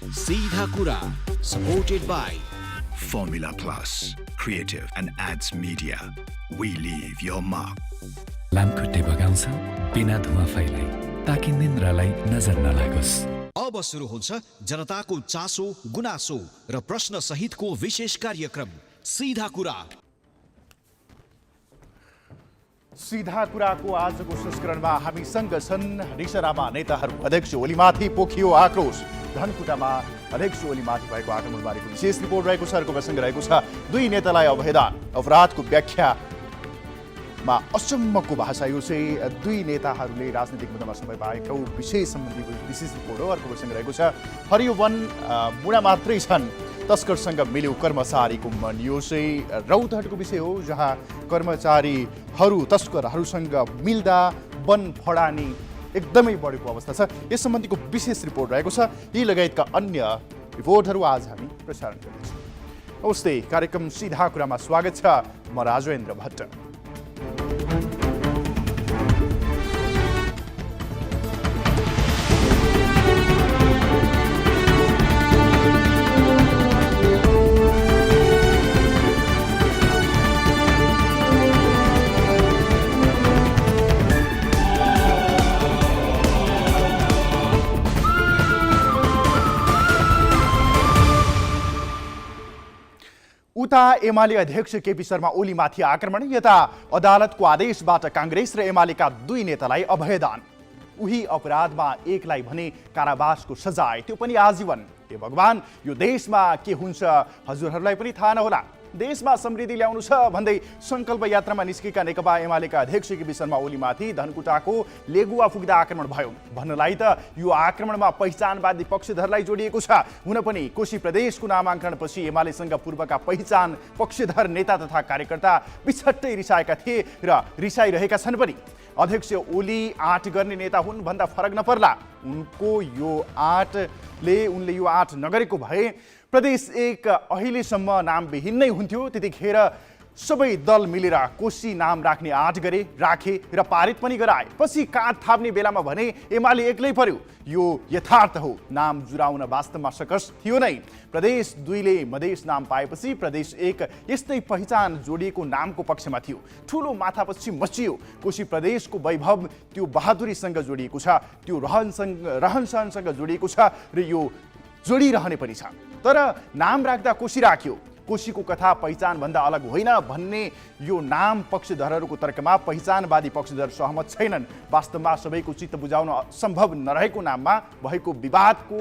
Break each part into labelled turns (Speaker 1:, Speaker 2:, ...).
Speaker 1: सीधा कुरा, supported by
Speaker 2: Formula Plus, creative and ads media. We leave your mark.
Speaker 3: लामखुट्टे बगाउँछ बिना धुवा फैलाई ताकि निन्द्रालाई नजर नलागोस्।
Speaker 1: अब सुरु हुन्छ जनताको चासो, गुनासो र प्रश्न सहितको विशेष कार्यक्रम सीधा कुरा।
Speaker 4: सीधा कुराको आजको संस्करणमा हामीसँग छन् रिसरामा नेताहरू। अध्यक्ष ओलीमाथि पोखियो आक्रोश, धनकुटामा अध्यक्ष ओलीमाथि भएको आक्रमणबारेको विशेष रिपोर्ट रहेको छ। अर्को प्रसङ्ग रहेको छ दुई नेतालाई अभयदान, अपराधको व्याख्यामा अचम्मको भाषा। यो चाहिँ दुई नेताहरूले राजनीतिक मुद्दामा समय पाएको विषय सम्बन्धी विशेष रिपोर्ट हो। अर्को प्रसङ्ग रहेको छ हरियो वन मुडा मात्रै छन्, तस्करसँग मिल्यो कर्मचारीको मन। यो चाहिँ रौतहटको विषय हो, जहाँ कर्मचारीहरू तस्करहरूसँग मिल्दा वन फडानी एकदमै बढेको अवस्था छ। यस सम्बन्धीको विशेष रिपोर्ट रहेको छ। यी लगायतका अन्य रिपोर्टहरू आज हामी प्रसारण गर्नेछौँ। नमस्ते, कार्यक्रम सीधा कुरामा स्वागत छ। म राजेन्द्र भट्ट। उता एमाले अध्यक्ष केपी शर्मा ओलीमाथि आक्रमण, यता अदालतको आदेशबाट काङ्ग्रेस र एमालेका दुई नेतालाई अभयदान। उही अपराधमा एकलाई भने कारावासको सजाय, त्यो पनि आजीवन। हे भगवान, यो देशमा के हुन्छ हजुरहरूलाई पनि थाहा नहोला। देशमा समृद्धि ल्याउनु छ भन्दै सङ्कल्प यात्रामा निस्केका नेकपा एमालेका अध्यक्ष केपी शर्मा ओलीमाथि धनकुटाको लेगुवा फुक्दा आक्रमण भयो। भन्नलाई त यो आक्रमणमा पहिचानवादी पक्षधरलाई जोडिएको छ। हुन पनि कोशी प्रदेशको नामाङ्करणपछि एमालेसँग पूर्वका पहिचान पक्षधर नेता तथा कार्यकर्ता बिछट्टै रिसाएका थिए र रिसाइरहेका छन् पनि। अध्यक्ष ओली आँट गर्ने नेता हुन् भन्दा फरक नपर्ला। उनले यो आँट नगरेको भए प्रदेश एक अहिलेसम्म नामविहीन नै हुन्थ्यो। त्यतिखेर सबै दल मिलेर कोशी नाम राख्ने आँट राखे र पारित पनि गराए। पछि काँध थाप्ने बेलामा भने एमाले एक्लै पर्यो। यो यथार्थ हो। नाम जुराउन वास्तवमा सकस थियो नै। प्रदेश दुईले मधेस नाम पाएपछि प्रदेश एक यस्तै पहिचान जोडिएको नामको पक्षमा थियो। ठुलो माथापछि मचियो। कोशी प्रदेशको वैभव त्यो बहादुरीसँग जोडिएको छ, त्यो रहनसहनसँग जोडिएको छ र यो जोडिरहने पनि छ। तर नाम राख्दा कोशी राख्यो। कोशीको कथा पहिचानभन्दा अलग होइन भन्ने यो नाम पक्षधरहरूको तर्कमा पहिचानवादी पक्षधर सहमत छैनन्। वास्तवमा सबैको चित्त बुझाउन सम्भव नरहेको नाममा भएको विवादको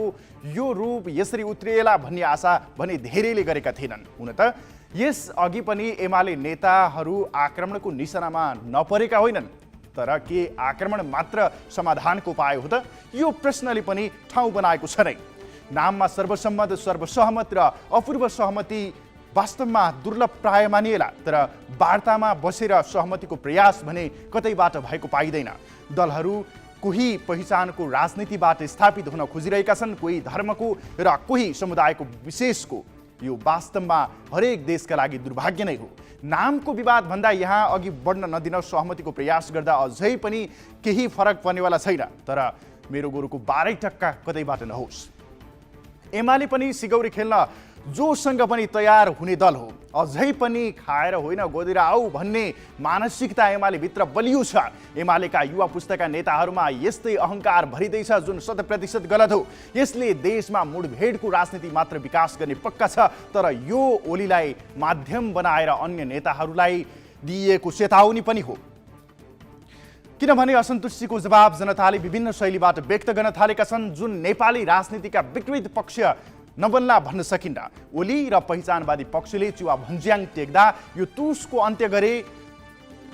Speaker 4: यो रूप यसरी उत्रिएला भन्ने आशा भने धेरैले गरेका थिएनन्। हुन त यस अघि पनि एमाले नेताहरू आक्रमणको निशानामा नपरेका होइनन्। तर के आक्रमण मात्र समाधानको उपाय हो त? यो प्रश्नले पनि ठाउँ बनाएको छ नै। नाममा सर्वसम्मत, सर्वसहमत र अपूर्व सहमति वास्तवमा दुर्लभ प्राय मानिएला। तर वार्तामा बसेर सहमतिको प्रयास भने कतैबाट भएको पाइँदैन। दलहरू कोही पहिचानको राजनीतिबाट स्थापित हुन खोजिरहेका छन्, कोही धर्मको र कोही समुदायको विशेषको। यो वास्तवमा हरेक देशका लागि दुर्भाग्य नै हो। नामको विवाद भन्दा यहाँ अघि बढ्न नदिन सहमतिको प्रयास गर्दा अझै पनि केही फरक पर्नेवाला छैन। तर मेरो गोरुको 12 टक्का कतैबाट नहोस्। एमाले पनि सिगौरी खेल्न जोसँग पनि तयार हुने दल हो। अझै पनि खाएर होइन गोदेर आऊ भन्ने मानसिकता एमाले भित्र बलियो छ। एमालेका युवा पुस्ताका नेताहरूमा यस्तै अहङ्कार भरिँदैछ जुन 100% गलत हो। यसले देशमा मुठभेडको राजनीति मात्र विकास गर्ने पक्का छ। तर यो ओलीलाई माध्यम बनाएर अन्य नेताहरूलाई दिइएको चेतावनी पनि हो। किनभने असन्तुष्टिको जवाब जनताले विभिन्न शैलीबाट व्यक्त गर्न थालेका छन्, जुन नेपाली राजनीतिका विकृत पक्ष नबन्ला भन्न सकिन्न। ओली र पहिचानवादी पक्षले चुवा भन्ज्याङ टेक्दा यो तुसको अन्त्य गरे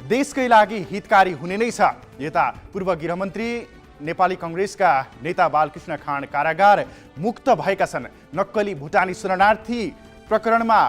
Speaker 4: देशकै लागि हितकारी हुने नै छ। यता पूर्व गृहमन्त्री नेपाली काङ्ग्रेसका नेता बालकृष्ण खाँड कारागार मुक्त भएका छन्। नक्कली भुटानी शरणार्थी प्रकरणमा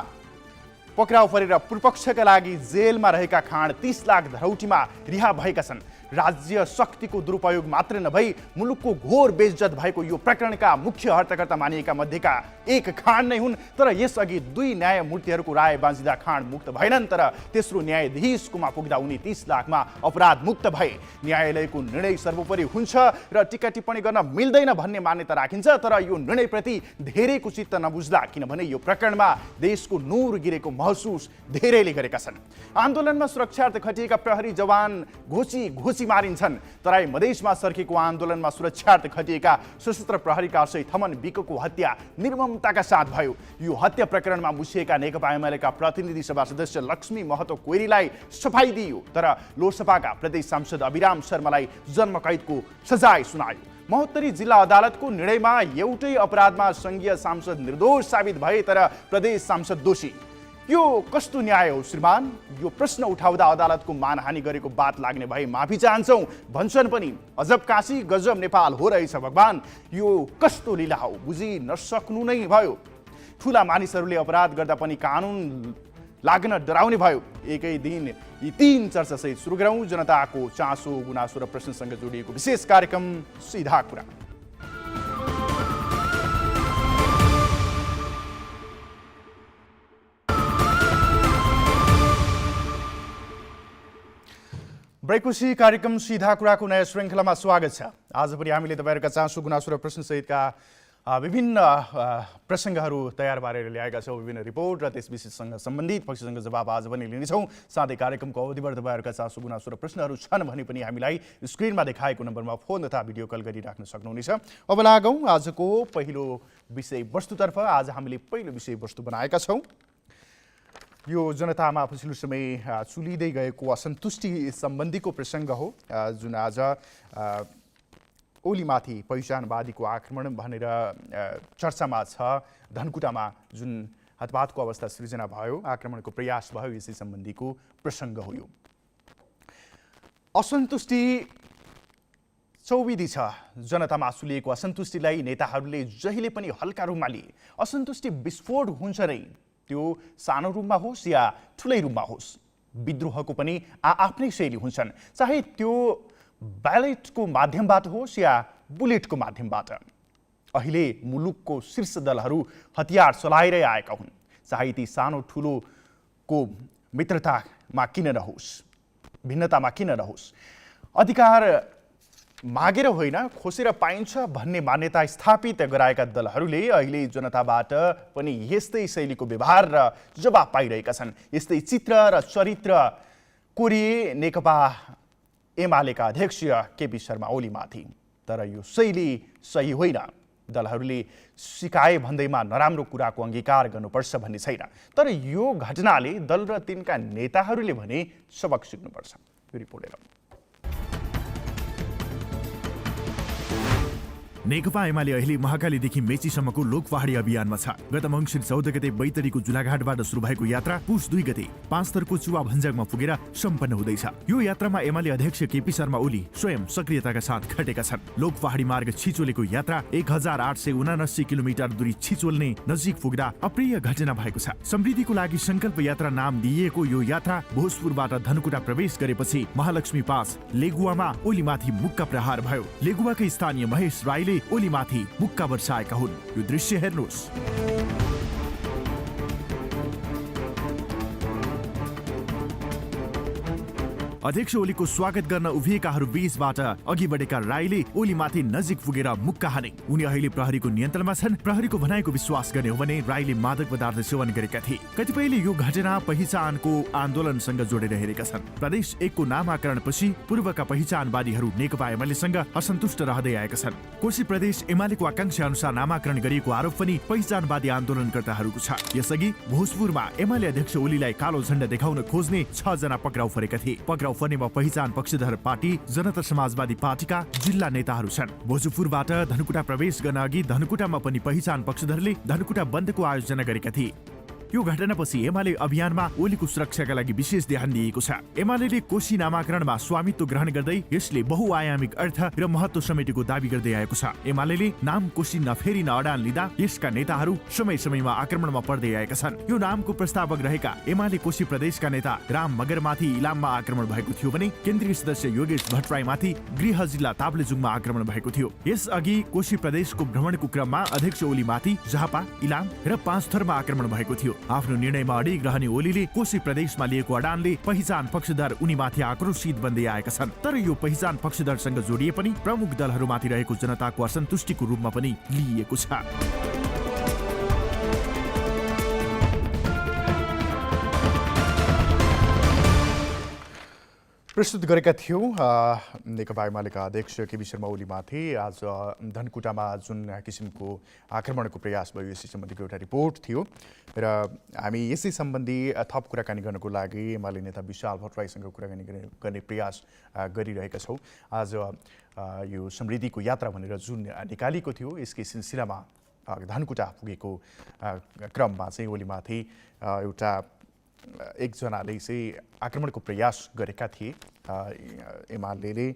Speaker 4: पक्राउ परेर पूर्वपक्षका लागि जेलमा रहेका खाँड 30 लाख धरौटीमा रिहा भएका छन्। राज्य शक्तिको दुरुपयोग मात्र नभई मुलुकको घोर बेइज्जत भएको यो प्रकरणका मुख्य हर्ताकर्ता मानिएका मध्येका एक खाँड नै हुन्। तर यसअघि 2 न्यायमूर्तिहरूको राय बाँचिँदा खाँड मुक्त भएनन्, तर तेस्रो न्यायाधीशकोमा पुग्दा उनी 30 लाखमा अपराध मुक्त भए। न्यायालयको निर्णय सर्वोपरि हुन्छ र टीका टिप्पणी गर्न मिल्दैन भन्ने मान्यता राखिन्छ, तर यो निर्णयप्रति धेरैको चित्त नबुझ्ला, किनभने यो प्रकरणमा देशको नूर गिरेको महसुस धेरैले गरेका छन्। आन्दोलनमा सुरक्षार्थ खटिएका प्रहरी जवान घोची मारिन्छन्। तराई मधेसमा सर्केको आन्दोलनमा सुरक्षार्थ खटिएका सशस्त्र प्रहरी कार्य थमन विकको हत्या निर्ममताका साथ भयो। यो हत्या प्रकरणमा मुसिएका नेकपा एमालेका प्रतिनिधि सभा सदस्य लक्ष्मी महतो कोइरीलाई सफाई दिइयो, तर लोकसभाका प्रदेश सांसद अभिराम शर्मालाई जन्मकैदको सजाय सुनायो। महोत्तरी जिल्ला अदालतको निर्णयमा एउटै अपराधमा संघीय सांसद निर्दोष साबित भए, तर प्रदेश सांसद दोषी। यो कस्तो न्याय हो श्रीमान? यो प्रश्न उठाउँदा अदालतको मानहानि गरेको बात लाग्ने भए माफी चाहन्छौँ भन्छन् पनि। अजब काशी गजब नेपाल हो रहेछ भगवान। यो कस्तो लीला हो, बुझि नसक्नु नै भयो। ठुला मानिसहरूले अपराध गर्दा पनि कानुन लाग्न डराउने भयो। एकै दिन यी 3 चर्चासहित सुरु गरौँ जनताको चासो गुनासो र प्रश्नसँग जोडिएको विशेष कार्यक्रम सीधा कुरा। ब्रेकपछि कार्यक्रम सीधा कुराको नयाँ श्रृङ्खलामा स्वागत छ। आज पनि हामीले तपाईँहरूका चासो गुनासो र प्रश्नसहितका विभिन्न प्रसङ्गहरू तयार पारेर ल्याएका छौँ। विभिन्न रिपोर्ट र त्यस विषयसँग सम्बन्धित पक्षसँग जवाब आज पनि लिनेछौँ। साथै कार्यक्रमको अवधिभर तपाईँहरूका चासो गुनासो र प्रश्नहरू छन् भने पनि हामीलाई स्क्रिनमा देखाएको नम्बरमा फोन तथा भिडियो कल गरिराख्न सक्नुहुनेछ। अब लागौँ आजको पहिलो विषयवस्तुतर्फ। आज हामीले पहिलो विषयवस्तु बनाएका छौँ। यो जनतामा पछिल्लो समय चुलिँदै गएको असन्तुष्टि सम्बन्धीको प्रसङ्ग हो, जुन आज ओलीमाथि पहिचानवादीको आक्रमण भनेर चर्चामा छ। धनकुटामा जुन हतपातको अवस्था सृजना भयो, आक्रमणको प्रयास भयो, यसै सम्बन्धीको प्रसङ्ग हो। यो असन्तुष्टि चौविधी छ। जनतामा सुलिएको असन्तुष्टिलाई नेताहरूले जहिले पनि हल्का रूपमा लिए। असन्तुष्टि विस्फोट हुन्छ नै, त्यो सानो रूपमा होस् या ठुलै रूपमा होस्। विद्रोहको पनि आफ्नै शैली हुन्छन्, चाहे त्यो ब्यालेटको माध्यमबाट होस् या बुलेटको माध्यमबाट। अहिले मुलुकको शीर्ष दलहरू हतियार चलाएरै आएका हुन्, चाहे ती सानो ठुलोको मित्रतामा किन नहोस्, भिन्नतामा किन नहोस्। अधिकार मागेर होइन, खोसेर पाइन्छ भन्ने मान्यता स्थापित गराएका दलहरूले अहिले जनताबाट पनि यस्तै शैलीको व्यवहार र जवाब पाइरहेका छन्। यस्तै चित्र र चरित्र कोरिए नेकपा एमालेका अध्यक्ष केपी शर्मा ओलीमाथि। तर यो शैली सही होइन। दलहरूले सिकाए भन्दैमा नराम्रो कुराको अङ्गीकार गर्नुपर्छ भन्ने छैन, तर यो घटनाले दल र तिनका नेताहरूले भने सबक सिक्नुपर्छ। यो रिपोर्ट हेरौँ।
Speaker 5: नेकपा एमाले अहिले महाकालीदेखि मेचीसम्मको लोकपहाडी अभियानमा छ। गत मङ्सिर 14 गते बैतडीको जुलाघाटबाट सुरु भएको यात्रा पुस 2 गते पाँचथरको चुवा भन्ज्याङमा पुगेर सम्पन्न हुँदैछ। यो यात्रामा एमाले अध्यक्ष केपी शर्मा ओली स्वयं सक्रियताका साथ खटेका छन्। लोकपहाडी मार्ग छिचोलेको यात्रा 1879 किलोमिटर दूरी छिचोल्ने नजिक पुग्दा अप्रिय घटना भएको छ। समृद्धिको लागि संकल्प यात्रा नाम दिइएको यो यात्रा भोजपुरबाट धनकुटा प्रवेश गरेपछि महालक्ष्मी पास लेगुवामा ओलीमाथि मुक्का प्रहार भयो। लेगुवाकै स्थानीय महेश राईले ओलीमाथि मुक्का वर्षाएका हुन्। यो दृश्य हेर्नुहोस्। अध्यक्ष ओलीको स्वागत गर्न उभिएकाहरू बीचबाट अघि बढेका राईले ओलीमाथि नजिक पुगेर मुक्का हाने। उनी अहिले प्रहरीको नियन्त्रणमा छन्। प्रहरीको भनाइको विश्वास गर्ने हो भने राईले मादक पदार्थ सेवन गरेका थिए। कतिपयले यो घटना पहिचानको आन्दोलनसँग जोडेर हेरेका छन्। प्रदेश 1 को नामाकरणपछि पूर्वका पहिचानवादीहरू नेकपा एमालेसँग असन्तुष्ट रहँदै आएका छन्। कोशी प्रदेश एमालेको आकांक्षा अनुसार नामाकरण गरिएको आरोप पनि पहिचानवादी आन्दोलनकर्ताहरूको छ। यसअघि भोजपुरमा एमाले अध्यक्ष ओलीलाई कालो झण्डा देखाउन खोज्ने 6 जना पक्राउ परेका थिए। पक्राउ पर्नेमा पहिचान पक्षधर पार्टी जनता समाजवादी पार्टीका जिल्ला नेताहरू छन्। भोजपुरबाट धनकुटा प्रवेश गर्न अघि धनकुटामा पनि पहिचान पक्षधरले धनकुटा बन्दको आयोजना गरेका थिए। यो घटनापछि एमाले अभियानमा ओलीको सुरक्षाका लागि विशेष ध्यान दिएको छ। एमाले कोशी नामाकरणमा स्वामित्व ग्रहण गर्दै यसले बहुआयामिक अर्थ र महत्व समेटेको दावी गर्दै आएको छ। एमाले नाम कोशी नफेरिन अडान लिँदा यसका नेताहरू समय समयमा आक्रमणमा पर्दै आएका छन्। यो नामको प्रस्तावक रहेका एमाले कोशी प्रदेशका नेता राम मगरमाथि इलाममा आक्रमण भएको थियो भने केन्द्रीय सदस्य योगेश भट्टराईमाथि गृह जिल्ला ताप्लेजुङमा आक्रमण भएको थियो। यसअघि कोशी प्रदेशको भ्रमणको क्रममा अध्यक्ष ओलीमाथि झापा, इलाम र पाँचथरमा आक्रमण भएको थियो। आफ्नो निर्णयमा अडिग रहने ओलीले कोशी प्रदेशमा लिएको अडानले पहिचान पक्षधर उनीमाथि आक्रोशित बन्दै आएका छन्। तर यो पहिचान पक्षधरसँग जोडिए पनि प्रमुख दलहरूमाथि रहेको जनताको असन्तुष्टिको रूपमा पनि लिइएको छ।
Speaker 4: प्रस्तुत गरेका थियौँ नेकपा एमालेका अध्यक्ष केपी शर्मा ओलीमाथि आज धनकुटामा जुन किसिमको आक्रमणको प्रयास भयो यसै सम्बन्धीको एउटा रिपोर्ट थियो र हामी यसै सम्बन्धी थप कुराकानी गर्नको लागि एमाले नेता विशाल भट्टराईसँग कुराकानी गर्ने प्रयास गरिरहेका छौँ। आज यो समृद्धिको यात्रा भनेर जुन निकालिएको थियो यसकै सिलसिलामा धनकुटा पुगेको क्रममा चाहिँ ओलीमाथि एउटा एकजनाले चाहिँ आक्रमणको प्रयास गरेका थिए। एमाले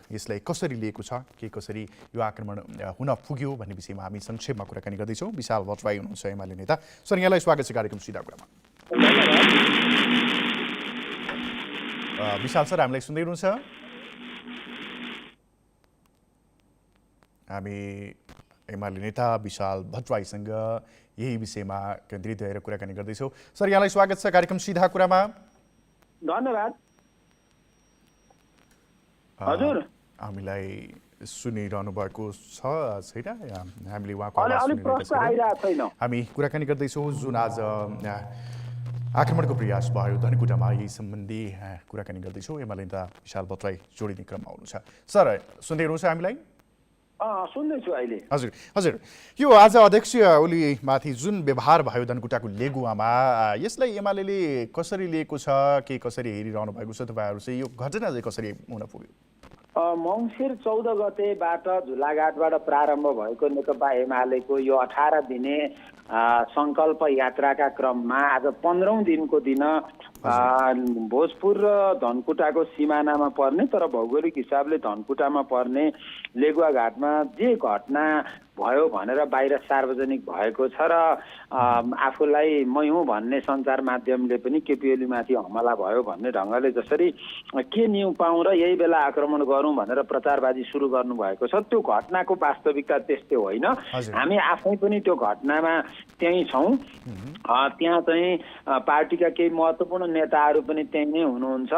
Speaker 4: यसलाई कसरी लिएको छ, के कसरी यो आक्रमण हुन पुग्यो भन्ने विषयमा हामी संक्षेपमा कुराकानी गर्दैछौँ। विशाल भट्टराई हुनुहुन्छ एमाले नेता। सर, यहाँलाई स्वागत छ कार्यक्रम सिधा कुरामा। विशाल सर, हामीलाई सुन्दै हुनुहुन्छ? हामी एमाले नेता विशाल भट्टराईसँग यही विषयमा केन्द्रित भएर कुराकानी गर्दैछौँ। सर, यहाँलाई स्वागत छ कार्यक्रम सिधा कुरामा।
Speaker 6: धन्यवाद। हजुर,
Speaker 4: हामीलाई सुनिरहनु भएको छ छैन? हामीले उहाँको हामी कुराकानी गर्दैछौँ जुन आज आक्रमणको प्रयास भयो धनकुटामा, यही सम्बन्धी कुराकानी गर्दैछौँ। एमाले नेता विशाल भट्टराई जोडिने क्रममा हुनुहुन्छ। सर, सुन्दै हुनुहुन्छ हामीलाई?
Speaker 6: सुन्दैछु अहिले।
Speaker 4: हजुर हजुर, यो आज अध्यक्ष ओलीमाथि जुन व्यवहार भयो धनकुटाको लेगुवामा, यसलाई एमाले कसरी लिएको छ, के कसरी हेरिरहनु भएको छ तपाईँहरू चाहिँ? यो घटना चाहिँ कसरी हुन पुग्यो?
Speaker 6: मङ्सिर 14 गतेबाट झुलाघाटबाट प्रारम्भ भएको नेकपा एमालेको यो 18 दिने सङ्कल्प यात्राका क्रममा आज 15औं दिनको दिन भोजपुर र धनकुटाको सिमानामा पर्ने तर भौगोलिक हिसाबले धनकुटामा पर्ने लेगुवा घाटमा जे घटना भयो भनेर बाहिर सार्वजनिक भएको छ र आफूलाई मै हुँ भन्ने सञ्चार माध्यमले पनि केपी ओलीमाथि हमला भयो भन्ने ढङ्गले जसरी के न्यू पाउँ र यही बेला आक्रमण गरौँ भनेर प्रचारबाजी सुरु गर्नुभएको छ, त्यो घटनाको वास्तविकता त्यस्तै होइन। हामी आफै पनि त्यो घटनामा त्यहीँ छौँ। त्यहाँ चाहिँ पार्टीका केही महत्त्वपूर्ण नेताहरू पनि त्यहीँ नै हुनुहुन्छ।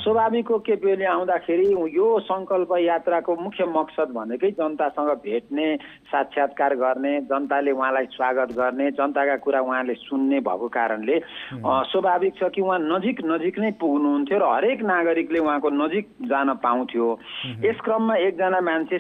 Speaker 6: स्वाभाविक हो, केपी ओली आउँदाखेरि यो सङ्कल्प यात्राको मुख्य मकसद भनेकै जनतासँग भेट्ने, साक्षात्कार गर्ने, जनताले उहाँलाई स्वागत गर्ने, जनताका कुरा उहाँले सुन्ने भएको कारणले स्वाभाविक छ कि उहाँ नजिक नै पुग्नुहुन्थ्यो र हरेक नागरिकले उहाँको नजिक जान पाउँथ्यो। यस क्रममा एकजना मान्छे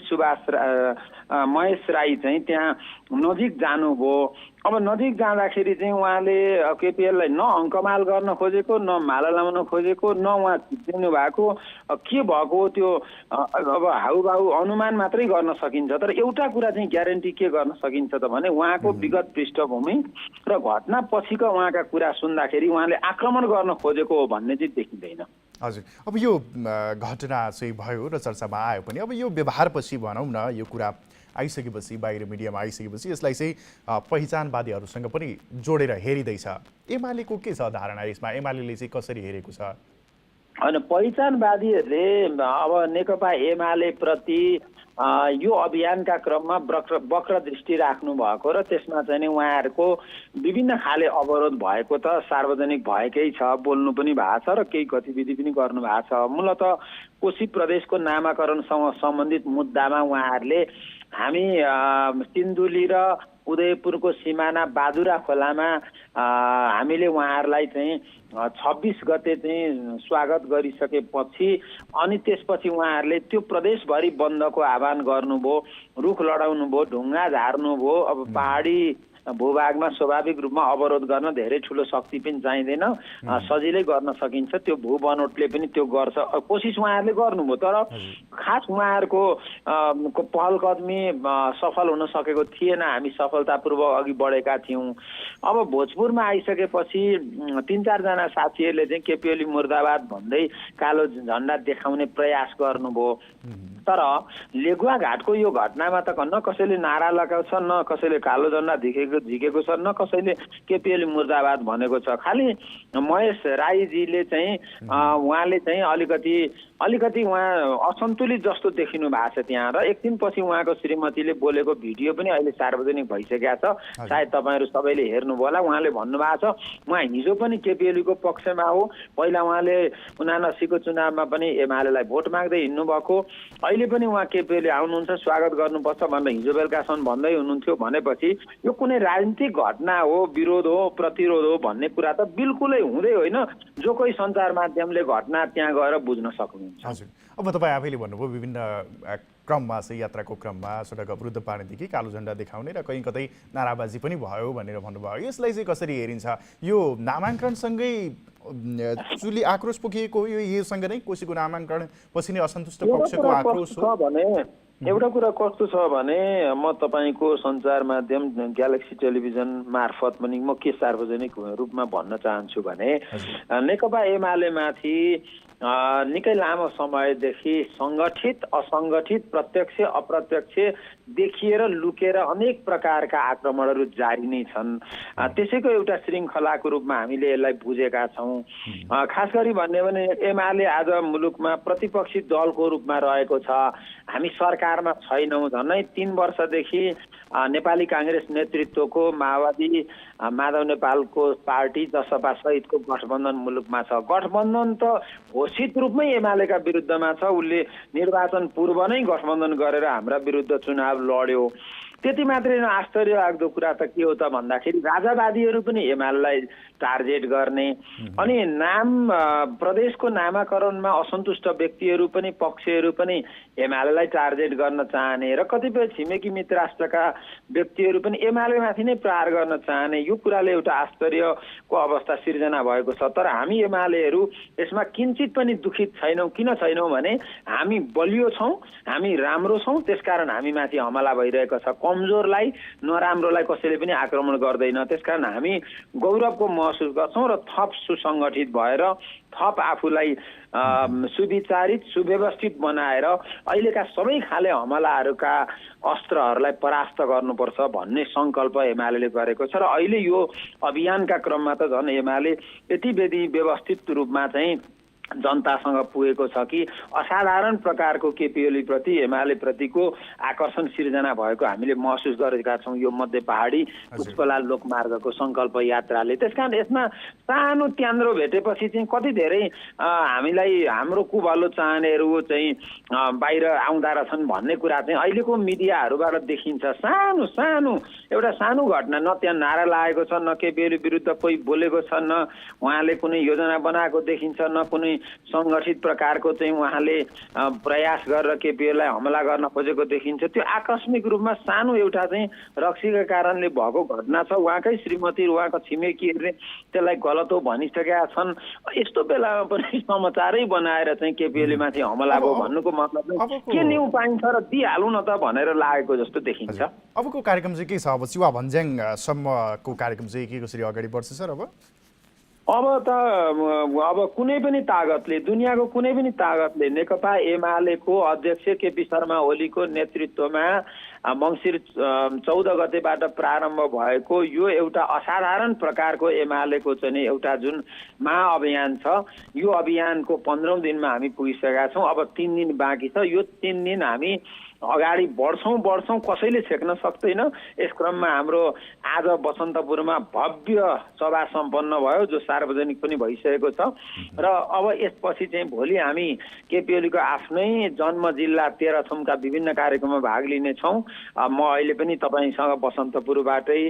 Speaker 6: महेश राई चाहिँ त्यहाँ नजिक जानुभयो। अब नजिक जाँदाखेरि चाहिँ उहाँले केपीएललाई न अङ्कमाल गर्न खोजेको, न माला लाउन खोजेको, न उहाँ चिप्लिनु भएको, के भएको त्यो अब हाउभाउ अनुमान मात्रै गर्न सकिन्छ। तर एउटा कुरा चाहिँ ग्यारेन्टी के गर्न सकिन्छ त भने उहाँको विगत पृष्ठभूमि र घटना पछिका उहाँका कुरा सुन्दाखेरि उहाँले आक्रमण गर्न खोजेको हो भन्ने चाहिँ देखिँदैन।
Speaker 4: हजुर, अब यो घटना चाहिँ भयो र चर्चामा आयो पनि, अब यो व्यवहारपछि भनौँ न, यो कुरा आइसकेपछि बाहिर मिडियामा आइसकेपछि यसलाई चाहिँ पहिचानवादीहरूसँग पनि जोडेर हेरिँदैछ। एमालेको के छ धारणा यसमा? एमाले चाहिँ कसरी हेरेको छ?
Speaker 6: होइन, पहिचानवादीहरूले अब नेकपा एमाले प्रति यो अभियानका क्रममा वक्र दृष्टि राख्नु भएको र त्यसमा चाहिँ उहाँहरूको विभिन्न खाले अवरोध भएको त सार्वजनिक भएकै छ, बोल्नु पनि भएको छ र केही गतिविधि पनि गर्नु भएको छ। मूलत कोशी प्रदेशको नामाकरणसँग सम्बन्धित मुद्दामा उहाँहरूले हामी सिन्धुली र उदयपुरको सिमाना बाजुरा खोलामा हामीले उहाँहरूलाई चाहिँ 26 गते चाहिँ स्वागत गरिसकेपछि अनि त्यसपछि उहाँहरूले त्यो प्रदेशभरि बन्दको आह्वान गर्नुभयो, रुख लडाउनु भयो, ढुङ्गा झार्नुभयो। अब पहाडी भूभागमा स्वाभाविक रूपमा अवरोध गर्न धेरै ठुलो शक्ति पनि चाहिँदैन, सजिलै गर्न सकिन्छ। त्यो भू बनोटले पनि त्यो गर्छ, कोसिस उहाँहरूले गर्नुभयो। तर खास उहाँहरूको पहल कदमी सफल हुन सकेको थिएन, हामी सफलतापूर्वक अघि बढेका थियौँ। अब भोजपुरमा आइसकेपछि 3-4 जना साथीहरूले चाहिँ केपी ओली मुर्दाबाद भन्दै कालो झन्डा देखाउने प्रयास गर्नुभयो। तर लेगुवा घाटको यो घटनामा त न कसैले नारा लगाएको छ, न कसैले कालो झन्डा झिकेको छ, न कसैले केपी ओली मुर्दाबाद भनेको छ। खालि महेश राईजीले चाहिँ उहाँले चाहिँ अलिकति उहाँ असन्तुलित जस्तो देखिनु भएको छ त्यहाँ। र एकदिनपछि उहाँको श्रीमतीले बोलेको भिडियो पनि अहिले सार्वजनिक भइसकेको छ, सायद तपाईँहरू सबैले हेर्नुभयो होला। उहाँले भन्नुभएको छ उहाँ हिजो पनि केपी ओलीको पक्षमा हो, पहिला उहाँले 79 को चुनावमा पनि एमालेलाई भोट माग्दै हिँड्नु भएको, अहिले पनि उहाँ केपी ओली आउनुहुन्छ स्वागत गर्नुपर्छ भनेर हिजो बेलुकासम्म भन्दै हुनुहुन्थ्यो। भनेपछि यो कुनै राजनीतिक घटना हो, विरोध हो, प्रतिरोध हो भन्ने कुरा त बिल्कुलै हुँदै होइन, जो कोही सञ्चार माध्यमले घटना त्यहाँ गएर बुझ्न सक्नुहुन्छ।
Speaker 4: हजुर, अब तपाईँ आफैले भन्नुभयो विभिन्न क्रममा चाहिँ यात्राको क्रममा सडक अवरुद्ध पार्नेदेखि कालो झन्डा देखाउने र कहीँ कतै नाराबाजी पनि भयो भनेर भन्नुभयो। यसलाई चाहिँ कसरी हेरिन्छ? यो नामाङ्कनसँगै चुली आक्रोश पोखिएको हो, योसँग नै कोसीको नामाङ्कन पछि नै असन्तुष्ट पक्षको आक्रोश हो
Speaker 7: भने? एउटा कुरा कस्तो छ भने म तपाईँको सञ्चार माध्यम ग्यालेक्सी टेलिभिजन मार्फत पनि म के सार्वजनिक रूपमा भन्न चाहन्छु भने नेकपा एमालेमाथि निकै लामो समयदेखि सङ्गठित असङ्गठित प्रत्यक्ष अप्रत्यक्ष देखिएर लुकेर अनेक प्रकारका आक्रमणहरू जारी नै छन्। त्यसैको एउटा श्रृङ्खलाको रूपमा हामीले यसलाई बुझेका छौँ। खास गरी भन्ने भने एमाले आज मुलुकमा प्रतिपक्षी दलको रूपमा रहेको छ, हामी सरकारमा छैनौँ। झन्डै 3 वर्षदेखि नेपाली काङ्ग्रेस नेतृत्वको माओवादी माधव नेपालको पार्टी जसपा सहितको गठबन्धन मुलुकमा छ। गठबन्धन त घोषित रूपमै एमालेका विरुद्धमा छ, उसले निर्वाचन पूर्व नै गठबन्धन गरेर हाम्रा विरुद्ध चुनाव लड्यो। त्यति मात्रै आश्चर्य लाग्दो कुरा त के हो त भन्दाखेरि राजावादीहरू पनि एमालेलाई टार्गेट गर्ने, अनि प्रदेशको नामाकरणमा असन्तुष्ट व्यक्तिहरू पनि पक्षहरू पनि एमालेलाई टार्गेट गर्न चाहने र कतिपय छिमेकी मित्र राष्ट्रका व्यक्तिहरू पनि एमालेमाथि नै प्रहार गर्न चाहने, यो कुराले एउटा आश्चर्यको अवस्था सिर्जना भएको छ। तर हामी एमालेहरू यसमा किञ्चित पनि दुखित छैनौँ। किन छैनौँ भने हामी बलियो छौँ, हामी राम्रो छौँ, त्यसकारण हामीमाथि हमला भइरहेको छ। कमजोरलाई नराम्रोलाई कसैले पनि आक्रमण गर्दैन, त्यसकारण हामी गौरवको महसुस गर्छौँ र थप सुसङ्गठित भएर थप आफूलाई सुविचारित सुव्यवस्थित बनाएर अहिलेका सबै खाले हमलाहरूका अस्त्रहरूलाई परास्त गर्नुपर्छ भन्ने सङ्कल्प एमाले गरेको छ। र अहिले यो अभियानका क्रममा त झन् एमाले यति बेदी व्यवस्थित रूपमा चाहिँ जनतासँग पुगेको छ कि असाधारण प्रकारको केपी ओली प्रति एमाले प्रतिको आकर्षण सिर्जना भएको हामीले महसुस गरेका छौँ यो मध्य पहाडी पुष्पला लोकमार्गको सङ्कल्प यात्राले। त्यसकारण यसमा सानो त्यान्द्रो भेटेपछि चाहिँ कति धेरै हामीलाई हाम्रो कुभलो चाहनेहरू चाहिँ बाहिर आउँदा रहेछन् भन्ने कुरा चाहिँ अहिलेको मिडियाहरूबाट देखिन्छ। सानो सानो एउटा सानो घटना, न त्यहाँ नारा लागेको छ, न केपी ओली विरुद्ध कोही बोलेको छ, न उहाँले कुनै योजना बनाएको देखिन्छ, न कुनै सङ्गठित प्रकारको चाहिँ उहाँले प्रयास गरेर केपीलाई हमला गर्न खोजेको देखिन्छ। त्यो आकस्मिक रूपमा सानो एउटा चाहिँ रक्सीका कारणले भएको घटना छ। उहाँकै श्रीमती उहाँको छिमेकीहरूले त्यसलाई गलत हो भनिसकेका छन्। यस्तो बेलामा पनि समाचारै बनाएर चाहिँ केपीएलमाथि हमला भयो भन्नुको मतलब के न्यू पाइन्छ र दिइहालौँ न त भनेर लागेको जस्तो देखिन्छ।
Speaker 4: अबको कार्यक्रम चाहिँ के छ? अब चिवा भन्ज्याङसम्मको कार्यक्रम चाहिँ के कसरी अगाडि बढ्छ सर?
Speaker 7: अब कुनै पनि तागतले, दुनियाँको कुनै पनि तागतले नेकपा एमालेको अध्यक्ष केपी शर्मा ओलीको नेतृत्वमा मङ्सिर 14 गतेबाट प्रारम्भ भएको यो एउटा असाधारण प्रकारको एमालेको चाहिँ एउटा जुन महाअभियान छ, यो अभियानको 15औं दिनमा हामी पुगिसकेका छौँ। अब 3 दिन बाँकी छ। यो 3 दिन हामी अगाडि बढ्छौँ, कसैले छेक्न सक्दैन। यस क्रममा हाम्रो आज बसन्तपुरमा भव्य सभा सम्पन्न भयो जो सार्वजनिक पनि भइसकेको छ। र अब यसपछि चाहिँ भोलि हामी केपी ओलीको आफ्नै जन्म जिल्ला तेह्रथुमका विभिन्न कार्यक्रममा भाग लिनेछौँ म अहिले पनि तपाईँसँग बसन्तपुरबाटै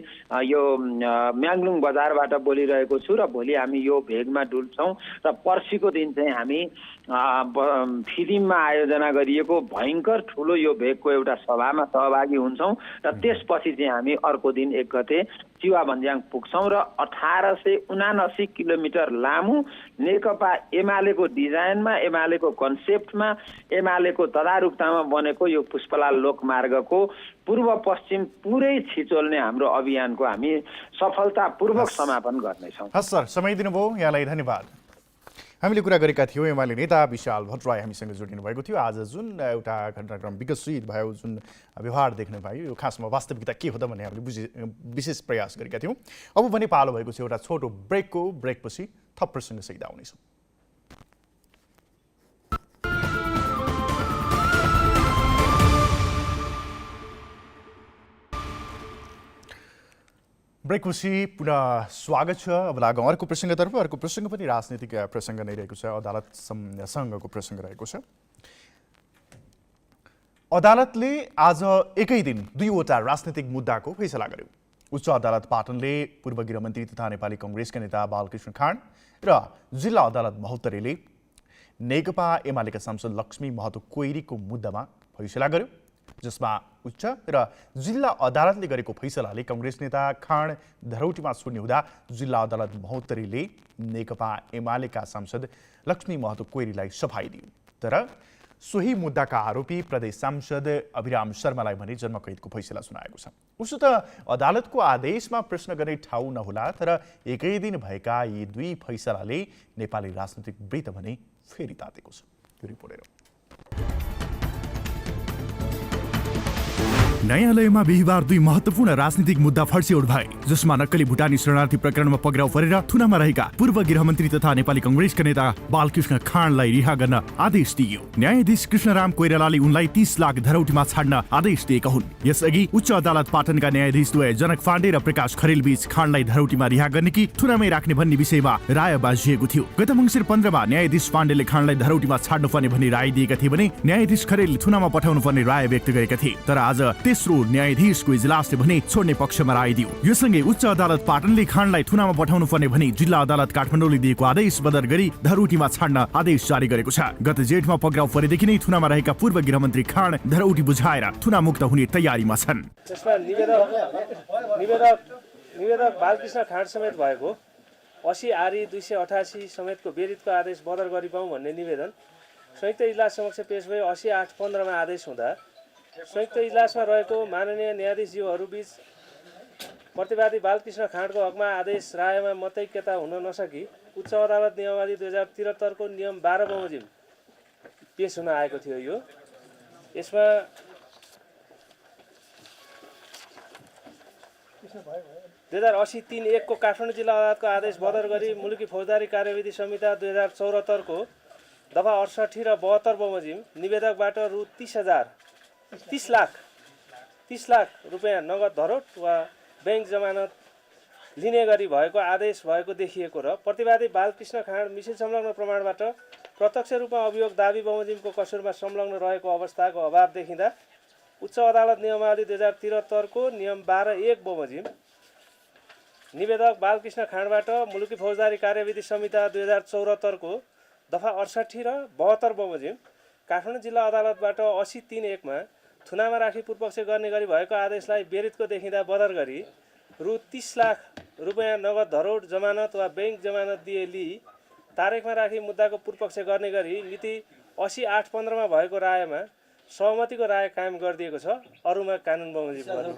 Speaker 7: यो म्याङ्लुङ बजारबाट बोलिरहेको छु र भोलि हामी यो भेगमा डुल्छौँ र पर्सिको दिन चाहिँ हामी फिदिममा आयोजना गरिएको भयङ्कर ठुलो यो भेगको एउटा सभामा सहभागी हुन्छौँ र त्यसपछि चाहिँ हामी अर्को दिन 1 गते चिवा भन्ज्याङ पुग्छौँ र 1879 किलोमिटर लामो नेकपा एमालेको डिजाइनमा, एमालेको कन्सेप्टमा, एमालेको तदारुकतामा बनेको यो पुष्पलाल लोकमार्गको पूर्व पश्चिम पुरै छिचोल्ने हाम्रो अभियानको हामी सफलतापूर्वक समापन गर्नेछौँ।
Speaker 4: हस् सर, समय दिनुभयो, यहाँलाई धन्यवाद। हामीले कुरा गरेका थियौँ एमाले नेता विशाल भट्टराई हामीसँग जोडिनु भएको थियो। आज जुन एउटा घटनाक्रम विकसित भयो, जुन व्यवहार देख्न पाइयो, यो खासमा वास्तविकता के हो त भन्ने हामीले विशेष प्रयास गरेका थियौँ। अब भने पालो भएको छ एउटा छोटो ब्रेकको। ब्रेकपछि थप प्रसङ्गसहित आउनेछौँ। ब्रेकपछि पुनः स्वागत छ। अब लागौँ अर्को प्रसङ्गतर्फ। अर्को प्रसङ्ग पनि राजनीतिक प्रसङ्ग नै रहेको छ, अदालतसँगको प्रसङ्ग रहेको छ। अदालतले आज एकै दिन 2वटा राजनीतिक मुद्दाको फैसला गर्यो। उच्च अदालत पाटनले पूर्व गृहमन्त्री तथा नेपाली कङ्ग्रेसका नेता बालकृष्ण खाँड र जिल्ला अदालत महोत्तरीले नेकपा एमालेका सांसद लक्ष्मी महतो कोइरीको मुद्दामा फैसला गर्यो, जसमा उच्च र जिल्ला अदालतले गरेको फैसलाले कङ्ग्रेस नेता खाँड धरौटीमा छोड्ने हुँदा जिल्ला अदालत महोत्तरीले नेकपा एमालेका सांसद लक्ष्मी महतो कोइरीलाई सफाई दियो। तर सोही मुद्दाका आरोपी प्रदेश सांसद अभिराम शर्मालाई भने जन्मकैदको फैसला सुनाएको छ। उसो त अदालतको आदेशमा प्रश्न गर्ने ठाउँ नहोला, तर एकै दिन भएका यी 2 फैसलाले नेपाली राजनीतिक वृत्त भने फेरि तातेको छ। यो रिपोर्ट हेरौँ।
Speaker 5: न्यायालयमा बिहिबार 2 महत्त्वपूर्ण राजनीतिक मुद्दा फर्सिउड भए, जसमा नक्कली भुटानी शरणार्थी प्रकरणमा पक्राउ परेर थुनामा रहेका पूर्व गृहमन्त्री तथा नेपाली कङ्ग्रेसका नेता बालकृष्ण खाँडलाई रिहा गर्न आदेश दिइयो। न्यायाधीश कृष्णराम कोइरालाले उनलाई 30 लाख धरौटीमा छाड्न आदेश दिएका हुन्। यसअघि उच्च अदालत पाटनका न्यायाधीशद्वय जनक पाण्डे र प्रकाश खरेल बीच खाँडलाई धरौटीमा रिहा गर्ने कि थुनामै राख्ने भन्ने विषयमा राय बाजिएको थियो। गत मङ्सिर 15 मा न्यायाधीश पाण्डेले खाँडलाई धरौटीमा छाड्नुपर्ने भन्ने राय दिएका थिए भने न्यायाधीश खरेलले थुनामा पठाउनु पर्ने राय व्यक्त गरेका थिए। तर आज तेस्रो न्यायाधीशको इजलासले भने छोड्ने पक्षमा राय दियो। यो सँगै उच्च अदालत पाटनले खाँडलाई थुनामा पठाउनु पर्ने भने जिल्ला अदालत काठमाडौँले दिएको आदेश बदल गरी धरौटीमा छाड्न आदेश जारी गरेको छ। गत जेठमा पक्राउ परेदेखि नै थुनामा रहेका पूर्व गृहमन्त्री खाँड धरौटी बुझाएर थुनामुक्त हुने तयारीमा छन्।
Speaker 8: त्यसमा निवेदक बालकृष्ण खाँड समेत भएको 80 आरी 288 समेतको विरुद्धको आदेश बदल गरिपाउँ भन्ने निवेदन संयुक्त इजलास समक्ष पेश भयो। 80/8/15 मा आदेश हुँदा संयुक्त इजलासमा रहेको माननीय न्यायाधीशज्यूहरू बीच प्रतिवादी बालकृष्ण खाँडको हकमा आदेश रायमा मतैक्यता हुन नसकी उच्च अदालत नियमावली 2073 को नियम 12 बमोजिम पेश हुन आएको थियो। यसमा 2080-3-1 को काठमाडौँ जिल्ला अदालतको आदेश बदल गरी मुलुकी फौजदारी कार्यविधि संहिता 2074 को दफा 68 र 72 बमोजिम निवेदकबाट रु 30 लाख रुपैयाँ नगद धरोट वा बैंक जमानत लिने गरी भएको आदेश भएको देखिएको र प्रतिवादी बालकृष्ण खाँड मिसिल संलग्न प्रमाणबाट प्रत्यक्ष रूपमा अभियोग दाबी बमोजिमको कसुरमा संलग्न रहेको अवस्थाको अभाव देखिँदा उच्च अदालत नियमावली 2073 को नियम 12(1) बमोजिम निवेदक बालकृष्ण खाँडबाट मुलुकी फौजदारी कार्यविधि संहिता 2074 को दफा 68 र 72 बमोजिम काठमाडौँ जिल्ला अदालतबाट 80-3-1 मा थुनामा राखी पूर्वपक्ष गर्ने गरी भएको आदेशलाई विरुद्धको देखिँदा बदर गरी रु 30 लाख रुपैयाँ नगद धरोड जमानत वा बैंक जमानत दिए तारिखमा राखी मुद्दाको पूर्वपक्ष गर्ने गरी मिति 80/8/15 मा भएको रायमा सहमतिको राय कायम गरिदिएको छ। अरूमा कानुन बमोजिम गर्नु।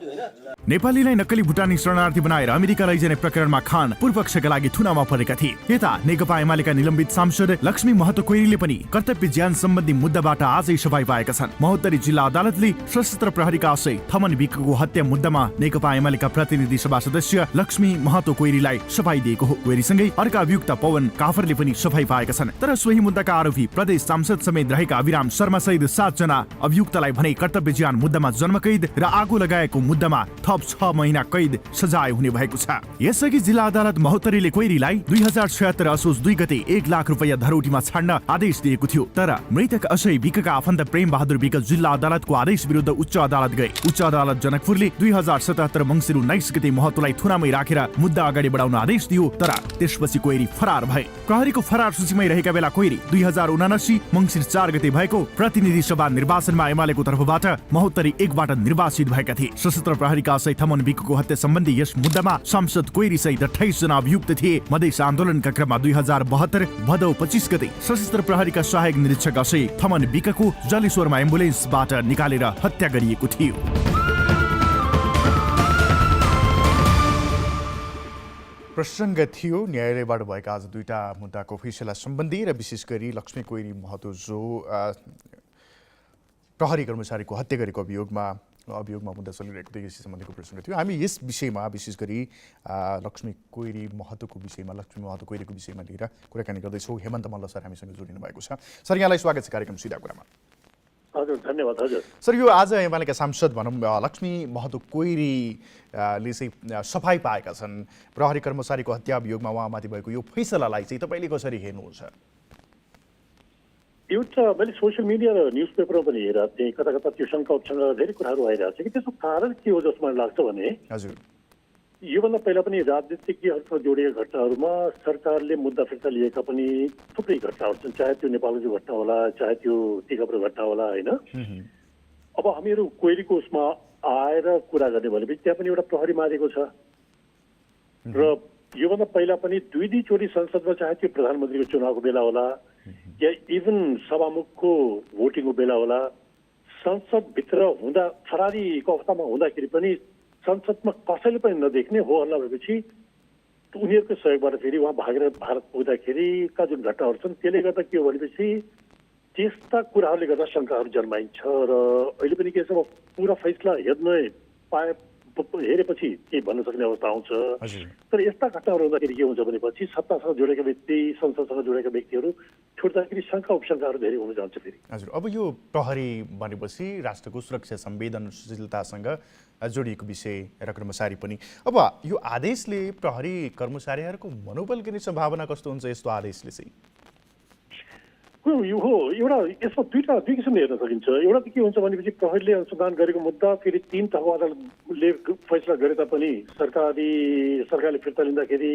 Speaker 5: नेपालीलाई नक्कली भुटानी शरणार्थी बनाएर अमेरिका लैजाने प्रकरणमा खान पूर्वपक्षका लागि थुनामा परेका थिए। यता नेकपा एमालेका निलम्बित सांसद लक्ष्मी महतो कोइरीले पनि कर्तव्य ज्यान सम्बन्धी मुद्दाबाट आजै सफाई पाएका छन्। महोत्तरी जिल्ला अदालतले सशस्त्र प्रहरीका आशय थमन विकको हत्या मुद्दामा नेकपा एमालेका प्रतिनिधि सभा सदस्य लक्ष्मी महतो कोइरीलाई सफाई दिएको हो। कोइरीसँगै अर्का अभियुक्त पवन काफरले पनि सफाई पाएका छन्। तर सोही मुद्दाका आरोपी प्रदेश सांसद समेत रहेका अभिराम शर्मा सहित 7 जना अभियुक्तलाई भने कर्तव्य ज्यान मुद्दामा जन्मकैद र आगो लगाएको मुद्दामा थप 6 महिना कैद सजाय हुने भएको छ। यसअघि जिल्ला अदालत महोत्तरीले कोइरीलाई 2076 असोज 2 गते 1 लाख रुपैयाँ धरौटीमा छाड्न आदेश दिएको थियो। तर मृतक अशय विकका आफन्त प्रेम बहादुर विक जिल्ला अदालतको आदेश विरुद्ध उच्च अदालत गए। उच्च अदालत जनकपुरले 2077 मङ्सिर 19 गते महतोलाई थुनामै राखेर मुद्दा अगाडि बढाउन आदेश दियो। तर त्यसपछि कोइरी फरार भए। प्रहरीको फरार सूचीमै रहेका बेला कोइरी 2079 मङ्सिर 4 गते भएको प्रतिनिधि सभा निर्वाचनमा एमालेको तर्फबाट महोत्तरी 1 बाट निर्वाचित भएका थिए। सशस्त्र प्रहरीका अशय थमन विकको हत्या सम्बन्धी यस मुद्दामा सांसद कोइरी सहित 28 जना अभियुक्त थिए। मधेस आन्दोलनका क्रममा 2072 भदौ 25 गते सशस्त्र प्रहरीका सहायक निरीक्षक अशय थमन विकको जलेश्वरमा एम्बुलेन्सबाट निकालेर हत्या गरिएको थियो।
Speaker 4: प्रसङ्ग थियो न्यायालयबाट भएका आज दुईटा मुद्दाको फैसला सम्बन्धी र विशेष गरी लक्ष्मी कोइरी महतो जो प्रहरी कर्मचारीको हत्या गरेको अभियोगमा मुद्दा चलिरहेको थियो यस सम्बन्धीको प्रसङ्ग थियो। हामी यस विषयमा विशेष गरी लक्ष्मी कोइरी महतोको विषयमा लक्ष्मी महतो कोइरीको विषयमा लिएर कुराकानी गर्दैछौँ। हेमन्त मल्ल सर हामीसँग जोडिनु भएको छ। सर यहाँलाई स्वागत छ कार्यक्रम सिधा कुरामा।
Speaker 9: हजुर धन्यवाद। हजुर
Speaker 4: सर यो आज एमालेका सांसद भनौँ लक्ष्मी महतो कोइरीले चाहिँ सफाई पाएका छन्। प्रहरी कर्मचारीको हत्या अभियोगमा उहाँमाथि भएको यो फैसलालाई चाहिँ तपाईँले कसरी हेर्नुहुन्छ?
Speaker 9: एउटा मैले सोसियल मिडिया र न्युज पेपरमा पनि हेरेर थिएँ, कता कता त्यो शङ्का उपशङ्का धेरै कुराहरू आइरहेको छ कि त्यसको कारण के हो जस्तो मलाई लाग्छ भने
Speaker 4: हजुर
Speaker 9: योभन्दा पहिला पनि राजनीतिज्ञहरूसँग जोडिएका घटनाहरूमा सरकारले मुद्दा फिर्ता लिएका पनि थुप्रै घटनाहरू छन्, चाहे त्यो नेपालको जो घटना होला, चाहे त्यो टिकापुर घटना होला होइन। अब हामीहरू कोइरीको उसमा आएर कुरा गर्ने भनेपछि त्यहाँ पनि एउटा प्रहरी मारेको छ र योभन्दा पहिला पनि दुई चोटि संसदमा चाहे त्यो प्रधानमन्त्रीको चुनावको बेला होला या इभन सभामुखको भोटिङको बेला होला, संसदभित्र हुँदा फरारीको अवस्थामा हुँदाखेरि पनि संसदमा कसैले पनि नदेख्ने हो हल्ला भएपछि उनीहरूको सहयोगबाट फेरि उहाँ भागेर भारत पुग्दाखेरिका जुन घटनाहरू छन् त्यसले गर्दा के हो भनेपछि त्यस्ता कुराहरूले गर्दा शङ्काहरू जन्माइन्छ र अहिले पनि के छ पुरा फैसला हेरेपछि केही भन्न सक्ने अवस्था आउँछ। तर यस्ता घटनाहरू हुँदाखेरि के हुन्छ भनेपछि सत्तासँग जोडेका व्यक्ति संसदसँग जोडेका व्यक्तिहरू छोड्दाखेरि शङ्का उपशङ्काहरू धेरै हुन जान्छ फेरि।
Speaker 4: हजुर अब यो प्रहरी भनेपछि राष्ट्रको सुरक्षा संवेदनशीलतासँग जोडिएको विषय र कर्मचारी पनि। अब यो आदेशले प्रहरी कर्मचारीहरूको मनोबल गिर्ने सम्भावना कस्तो हुन्छ यस्तो आदेशले चाहिँ?
Speaker 9: यो हो एउटा यसमा दुई किसिमले हेर्न सकिन्छ। एउटा त के हुन्छ भनेपछि प्रहरीले अनुसन्धान गरेको मुद्दा फेरि 3 तहको अदालतले फैसला गरे तापनि सरकारले फिर्ता लिँदाखेरि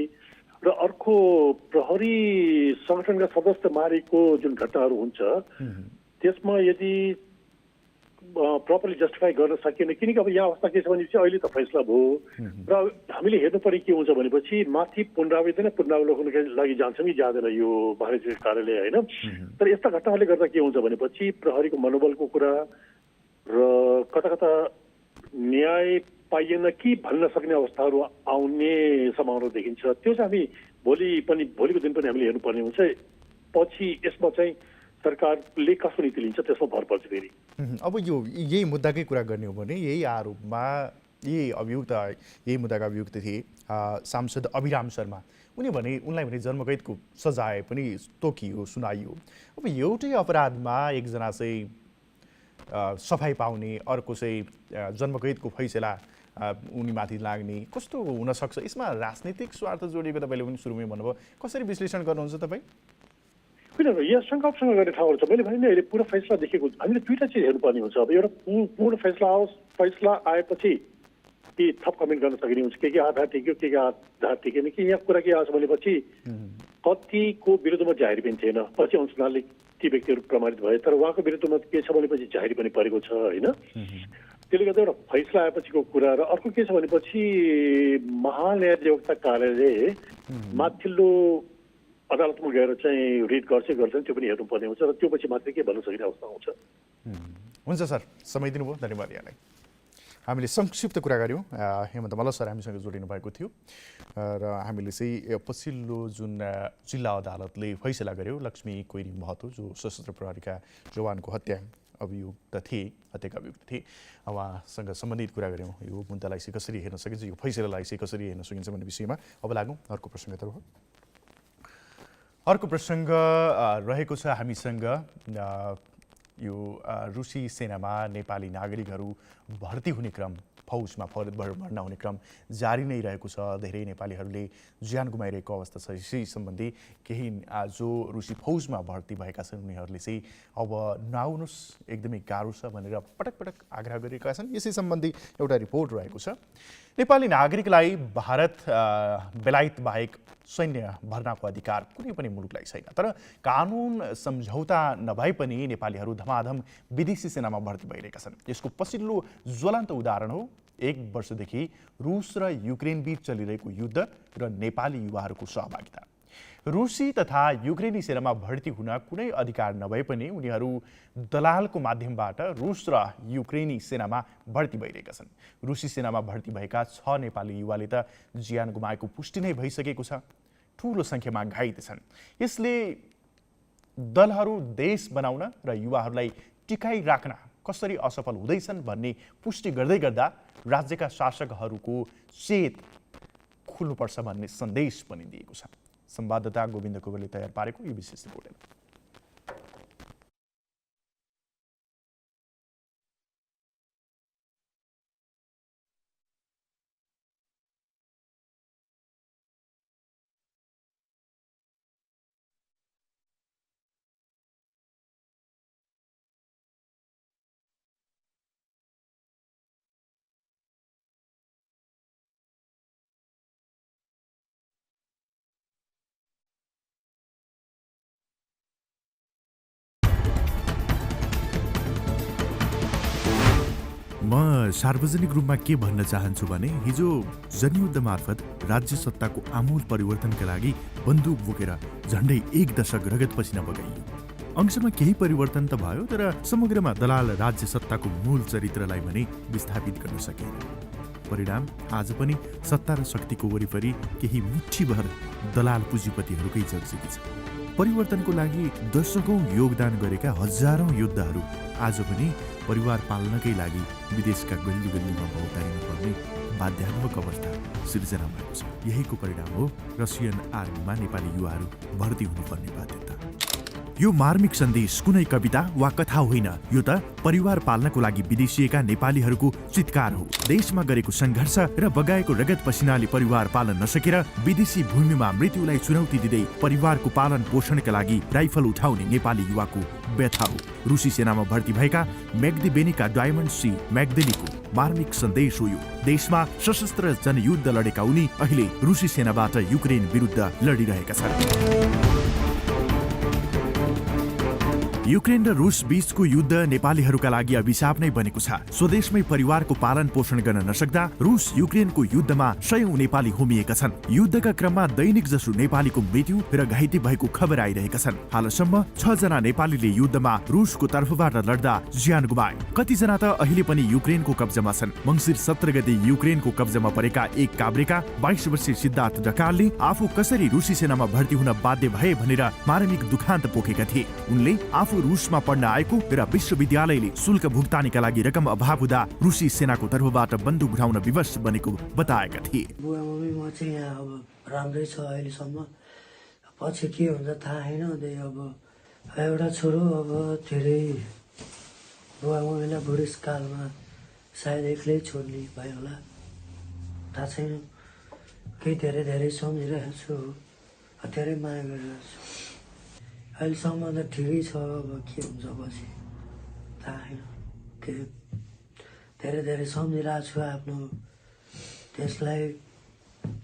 Speaker 9: र अर्को प्रहरी सङ्गठनका सदस्य मारेको जुन घटनाहरू हुन्छ त्यसमा यदि प्रपरली जस्टिफाई गर्न सकिएन, किनकि अब यहाँ अवस्था के छ भनेपछि अहिले त फैसला भयो र हामीले हेर्नु पर्ने के हुन्छ भनेपछि माथि पुनरावलोकनका लागि जान्छौँ कि जाँदैन यो भारतीय कार्यालय होइन। तर यस्ता घटनाहरूले गर्दा के हुन्छ भनेपछि प्रहरीको मनोबलको कुरा र कता कता न्याय पाइएन कि भन्न सक्ने अवस्थाहरू आउने सम्भावना देखिन्छ। त्यो चाहिँ हामी भोलिको दिन पनि हामीले हेर्नुपर्ने हुन्छ। पछि यसमा चाहिँ सरकारले कसको नीति लिन्छ त्यसमा भर पर्छ फेरि।
Speaker 4: अब यही मुद्दाकै कुरा गर्ने हो भने यही आरोपमा यही मुद्दाका अभियुक्त थिए सांसद अभिराम शर्मा। उनलाई भने जन्मकैदको सजाय पनि तोकियो, सुनाइयो। अब एउटै अपराधमा एकजना चाहिँ सफाई पाउने, अर्को चाहिँ जन्मकैदको फैसला उनीमाथि लाग्ने कस्तो हुनसक्छ? यसमा राजनीतिक स्वार्थ जोडिएको तपाईँले पनि सुरुमै भन्नुभयो, कसरी विश्लेषण गर्नुहुन्छ तपाईँ?
Speaker 9: किन यहाँ शङ्कासँग गर्ने ठाउँहरू छ। मैले भने नि अहिले पुरा फैसला देखेको हामीले दुईवटा चिज हेर्नुपर्ने हुन्छ। अब एउटा पूर्ण फैसला आओस्, फैसला आएपछि के थप कमेन्ट गर्न सकिने हुन्छ, के आधार टिक्यो के आधार टिकेन। कि यहाँ कुरा के आउँछ भनेपछि कतिको विरुद्धमा जाहेरी पनि थिएन, पछि अनुसन्धानले ती व्यक्तिहरू प्रमाणित भए, तर उहाँको विरुद्धमा के छ भनेपछि जाहेरी पनि परेको छ होइन। त्यसले गर्दा एउटा फैसला आएपछिको कुरा र अर्को के छ भनेपछि महान्यायाधिवक्ता कार्यालयले माथिल्लो अदालतमा गएर चाहिँ रिड गर्छन्, त्यो पनि हेर्नुपर्ने हुन्छ र त्यो पछि मात्रै के भन्न सकिने अवस्था आउँछ।
Speaker 4: हुन्छ सर, समय दिनुभयो, धन्यवाद यहाँलाई। हामीले संक्षिप्त कुरा गऱ्यौँ। हेमन्त मल्ल सर हामीसँग जोडिनु भएको थियो र हामीले चाहिँ पछिल्लो जुन जिल्ला अदालतले फैसला गर्यो लक्ष्मी कोइरी महतो जो सशस्त्र प्रहरीका जवानको हत्याका अभियुक्त थिए उहाँसँग सम्बन्धित कुरा गऱ्यौँ। यो मुद्दालाई चाहिँ कसरी हेर्न सकिन्छ, यो फैसलालाई चाहिँ कसरी हेर्न सकिन्छ भन्ने विषयमा। अब लागौँ अर्को प्रसङ्गतर्फ। अर्को प्रसङ्ग रहेको छ हामीसँग यो रुसी सेनामा नेपाली नागरिकहरू भर्ती हुने क्रम फौजमा भर्ना हुने क्रम जारी नै रहेको छ। धेरै नेपालीहरूले ज्यान गुमाइरहेको अवस्था छ। यसै सम्बन्धी केही जो रुसी फौजमा भर्ती भएका छन् उनीहरूले चाहिँ अब नआउनुहोस्, एकदमै गाह्रो छ भनेर पटक पटक आग्रह गरेका छन्। यसै सम्बन्धी एउटा रिपोर्ट रहेको छ। नेपाली नागरिकलाई भारत बेलायत बाहेक सैन्य भर्नाको अधिकार कुनै पनि मुलुकलाई छैन। तर कानुन सम्झौता नभए पनि नेपालीहरू धमाधम विदेशी सेनामा भर्ती भइरहेका छन्। यसको पछिल्लो ज्वलन्त उदाहरण हो 1 वर्षदेखि रुस र युक्रेन बीच चलिरहेको युद्ध र नेपाली युवाहरूको सहभागिता। रुसी तथा युक्रेनी सेनामा भर्ती हुन कुनै अधिकार नभए पनि उनीहरू दलालको माध्यमबाट रुस र युक्रेनी सेनामा भर्ती भइरहेका छन्। रुसी सेनामा भर्ती भएका 6 नेपाली युवाले त ज्यान गुमाएको पुष्टि नै भइसकेको छ। ठूलो संख्यामा घाइते छन्। यसले दलहरू देश बनाउन र युवाहरूलाई टिकाइ राख्न कसरी असफल हुँदैछन् भन्ने पुष्टि गर्दै गर्दा राज्यका शासकहरूको चेत खुल्नुपर्छ भन्ने सन्देश पनि दिएको छ। संवाददाता गोविन्द कोगरले तयार पारेको यो विशेष रिपोर्ट।
Speaker 5: म सार्वजनिक रूपमा के भन्न चाहन्छु भने हिजो जनयुद्ध मार्फत राज्य सत्ताको आमूल परिवर्तनका लागि बन्दुक बोकेर झण्डै 1 दशक रगतपछि नबगाइयो। अंशमा केही परिवर्तन त भयो, तर समग्रमा दलाल राज्य सत्ताको मूल चरित्रलाई भने विस्थापित गर्न सकेन। परिणाम आज पनि सत्ता र शक्तिको वरिपरि केही मुठ्ठीभर दलाल पुँजीपतिहरूकै जगजिगी छ। परिवर्तनको लागि दशकौं योगदान गरेका हजारौं योद्धाहरू आज पनि परिवार पाल्नकै लागि विदेशका गल्ली गल्लीमा भौतारिनु पर्ने बाध्यात्मक अवस्था सिर्जना भएको छ। यहीको परिणाम हो रसियन आर्मीमा नेपाली युवाहरू भर्ती हुनुपर्ने बाध्यता। यो मार्मिक सन्देश कुनै कविता वा कथा होइन, यो त परिवार पाल्नको लागि विदेशिएका नेपालीहरूको चित्कार हो। देशमा गरेको सङ्घर्ष र बगाएको रगत पसिनाले परिवार पालन नसकेर विदेशी भूमिमा मृत्युलाई चुनौती दिँदै परिवारको पालन पोषणका लागि राइफल उठाउने नेपाली युवाको व्यथा हो। रुसी सेनामा भर्ती भएका म्याग्दी बेनीका डायमन्ड सी म्याग्देलीको मार्मिक सन्देश हो यो। देशमा सशस्त्र जनयुद्ध लडेका उनी अहिले रुसी सेनाबाट युक्रेन विरुद्ध लडिरहेका छन्। युक्रेन र रुस बीचको युद्ध नेपालीहरूका लागि अभिशाप नै बनेको छ। स्वदेशमै परिवारको पालन पोषण गर्न नसक्दा रुस युक्रेनको युद्धमा सयौं नेपाली होमिएका छन्। युद्धका क्रममा दैनिक जसो नेपालीको मृत्यु र घाइते भएको खबर आइरहेका छन्। हालसम्म 6 जना नेपालीले युद्धमा रुसको तर्फबाट लड्दा ज्यान गुमाए। कतिजना त अहिले पनि युक्रेनको कब्जामा छन्। मङ्सिर 17 गते युक्रेनको कब्जामा परेका एक काभ्रेका 22 वर्षीय सिद्धार्थ ढकालले आफू कसरी रुसी सेनामा भर्ती हुन बाध्य भए भनेर मार्मिक दुखान्त पोखेका थिए। उनले आफू रुसमा पढ्न आएको र विश्वविद्यालयले शुल्क भुक्तानीका लागि रकम अभाव हुँदा रुसी सेनाको तर्फबाट बन्दुक उठाउन विवश बनेको बताएका थिए।
Speaker 10: बुवा मम्मी म चाहिँ यहाँ अब राम्रै छ अहिलेसम्म, पछि के हुन्छ थाहा छैन। अब एउटा छोरो अब धेरै बुवा मम्मीलाई बुढेसकालमा सायद एक्लै छोड्ने भयो होला, थाहा छैन। केही धेरै धेरै सम्झिरहेको छु, धेरै माया गरिरहेको छु। अहिलेसम्म त ठिकै छ, अब के हुन्छ पछि थाहा छैन। के धेरै धेरै सम्झिरहेको छु आफ्नो देशलाई,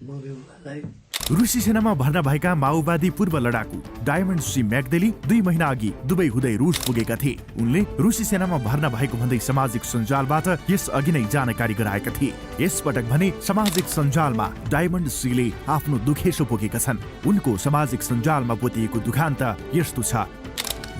Speaker 10: बुबालाई।
Speaker 5: रुसी सेनामा भर्ना भएका माओवादी पूर्व लडाकु डायमन्ड सी म्याग्देली 2 महिना अघि दुबई हुँदै रुस पुगेका थिए। उनले रुसी सेनामा भर्ना भएको भन्दै सामाजिक सञ्जालबाट यस अघि नै जानकारी गराएका थिए। यसपटक भने सामाजिक सञ्जालमा डायमन्ड सीले आफ्नो दुखेसो पोखेका छन्। उनको सामाजिक सञ्जालमा पोतिएको दुखान्त यस्तो छ: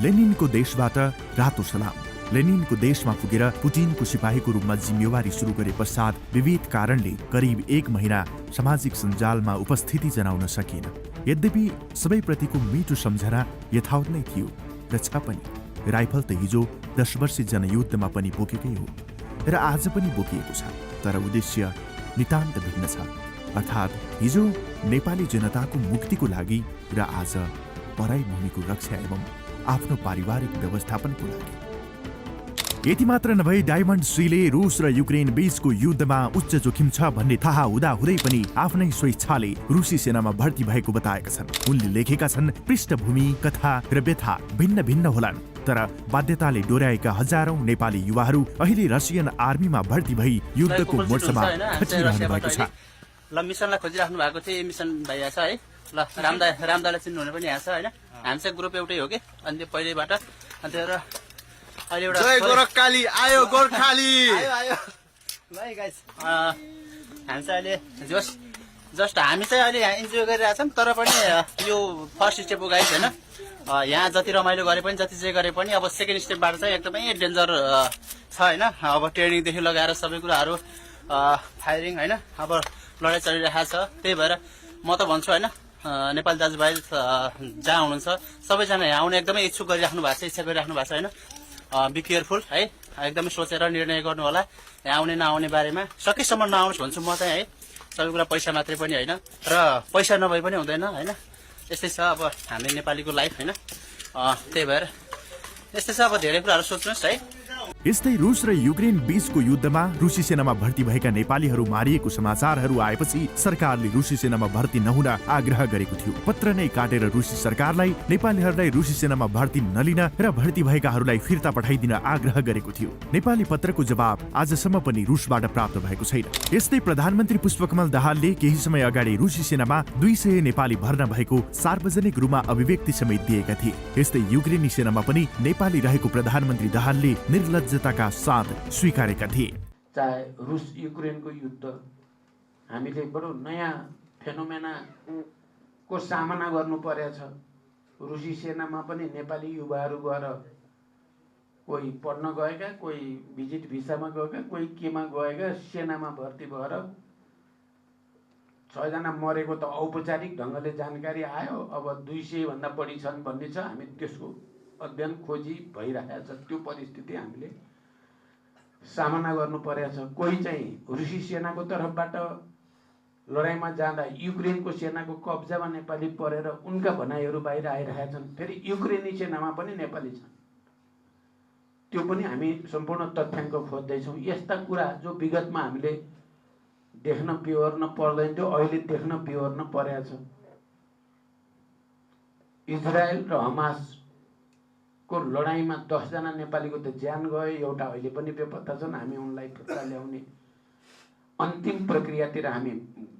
Speaker 5: लेनिनको देशबाट रातो सलाम। लेनिनको देशमा पुगेर पुटिनको सिपाहीको रूपमा जिम्मेवारी सुरु गरे पश्चात विविध कारणले करिब 1 महिना सामाजिक सञ्जालमा उपस्थिति जनाउन सकिएन। यद्यपि सबैप्रतिको मिठो सम्झना यथावत नै थियो र छ पनि। राइफल त हिजो 10 वर्षीय जनयुद्धमा पनि बोकेकै हो र आज पनि बोकिएको छ, तर उद्देश्य नितान्त भिन्न छ। अर्थात् हिजो नेपाली जनताको मुक्तिको लागि र आज पराई भूमिको रक्षा एवं आफ्नो पारिवारिक व्यवस्थापनको लागि। यति मात्र नभई डायमन्ड सीले रुस र युक्रेन बीचको युद्धमा उच्च जोखिम छ भन्ने थाहा हुँदाहुँदै पनि आफ्नै स्वेच्छाले रुसी सेनामा भर्ती भएको बताएका छन्। उनले लेखेका छन्, पृष्ठभूमि, कथा र व्यथा भिन्न भिन्न होलान्, तर बाध्यताले डोर्याएका हजारौं नेपाली युवाहरू अहिले रसियन आर्मीमा भर्ती भई युद्धको मोर्चामा खटिरहनु भएको छ।
Speaker 11: ल मिसनलाई खोजिराख्नु भएको थियो, मिसन भइरहेको छ है। ल रामदालाई चिन्नु हुने पनि यहाँ छ होइन। हामी चाहिँ ग्रुप एउटै हो कि, अनि त्यो पहिल्यैबाट अनि त्यो अहिले एउटा जय गोरखाली आयो, गोर्खाली आयो भाइ गाइस। हामी चाहिँ अहिले जस्ट हामी चाहिँ अहिले यहाँ इन्जोय गरिरहेछौँ, तर पनि यो फर्स्ट स्टेप हो गाइस होइन। यहाँ जति रमाइलो गरे पनि जति जे गरे पनि अब सेकेन्ड स्टेपबाट चाहिँ एकदमै डेन्जर छ होइन। अब ट्रेनिङदेखि लगाएर सबै कुराहरू फायरिङ होइन, अब लडाइँ चलिरहेको छ। त्यही भएर म त भन्छु होइन, नेपाली दाजुभाइ जहाँ हुनुहुन्छ सबैजना यहाँ आउने एकदमै इच्छुक गरिराख्नु भएको छ, इच्छा गरिराख्नु भएको छ होइन। बी केयरफुल है, एकदमै सोचेर निर्णय गर्नु होला यहाँ आउने नआउने बारेमा। सकेसम्म नआउनुहोस् भन्छु म चाहिँ है। सबै कुरा पैसा मात्रै पनि होइन, र पैसा नभए पनि हुँदैन होइन। यस्तै छ अब हामी नेपालीको लाइफ होइन। त्यही भएर यस्तै छ, अब धेरै कुराहरू सोच्नुहोस् है।
Speaker 5: यस्तै रुस र युक्रेन बीचको युद्धमा रुसी सेनामा भर्ती भएका नेपालीहरू मारिएको समाचारहरू आएपछि सरकारले रुसी सेनामा भर्ती नहुन आग्रह गरेको थियो। पत्र नै काटेर रुसी सरकारलाई नेपालीहरूलाई रुसी सेनामा भर्ती नलिन र भर्ती भएकाहरूलाई फिर्ता पठाइदिन आग्रह गरेको थियो। नेपाली पत्रको जवाब आजसम्म पनि रुसबाट प्राप्त भएको छैन। यस्तै प्रधानमन्त्री पुष्पकमल दाहालले केही समय अगाडि रुसी सेनामा 200 नेपाली भर्ना भएको सार्वजनिक रूपमा अभिव्यक्ति समेत दिएका थिए। यस्तै युक्रेनी सेनामा पनि नेपाली रहेको प्रधानमन्त्री दाहालले निर्लज्जताका साथ स्वीकारेका थिए।
Speaker 12: चाहे रुस युक्रेनको युद्ध हामीले बडो नयाँ फेनोमेनाको सामना गर्नु परेछ। रुसी सेनामा पनि नेपाली युवाहरू गएर कोही पढ्न गएका, कोही भिजिट भिसामा गएका, कोही केमा गएका, सेनामा भर्ती भएर 6 जना मरेको त औपचारिक ढङ्गले जानकारी आयो। अब 200 भन्दा बढी छन् भन्ने छ। हामी त्यसको अध्ययन खोजी भइरहेको छ। त्यो परिस्थिति हामीले सामना गर्नु परेछ। कोही चाहिँ रुसी सेनाको तर्फबाट लडाइँमा जाँदा युक्रेनको सेनाको कब्जामा नेपाली परेर उनका भनाइहरू बाहिर आइरहेका छन्। फेरि युक्रेनी सेनामा पनि नेपाली छन्। त्यो पनि हामी सम्पूर्ण तथ्याङ्क खोज्दैछौँ। यस्ता कुरा जो विगतमा हामीले देख्न बिहोर्न पर्दैन थियो, अहिले देख्न बिहोर्न परेछ। इजरायल र हमासको लडाइँमा 10 जना नेपालीको त ज्यान गयो, एउटा अहिले पनि बेपत्ता छन्। हामी उनलाई फिर्ता ल्याउने अन्तिम प्रक्रियातिर हामी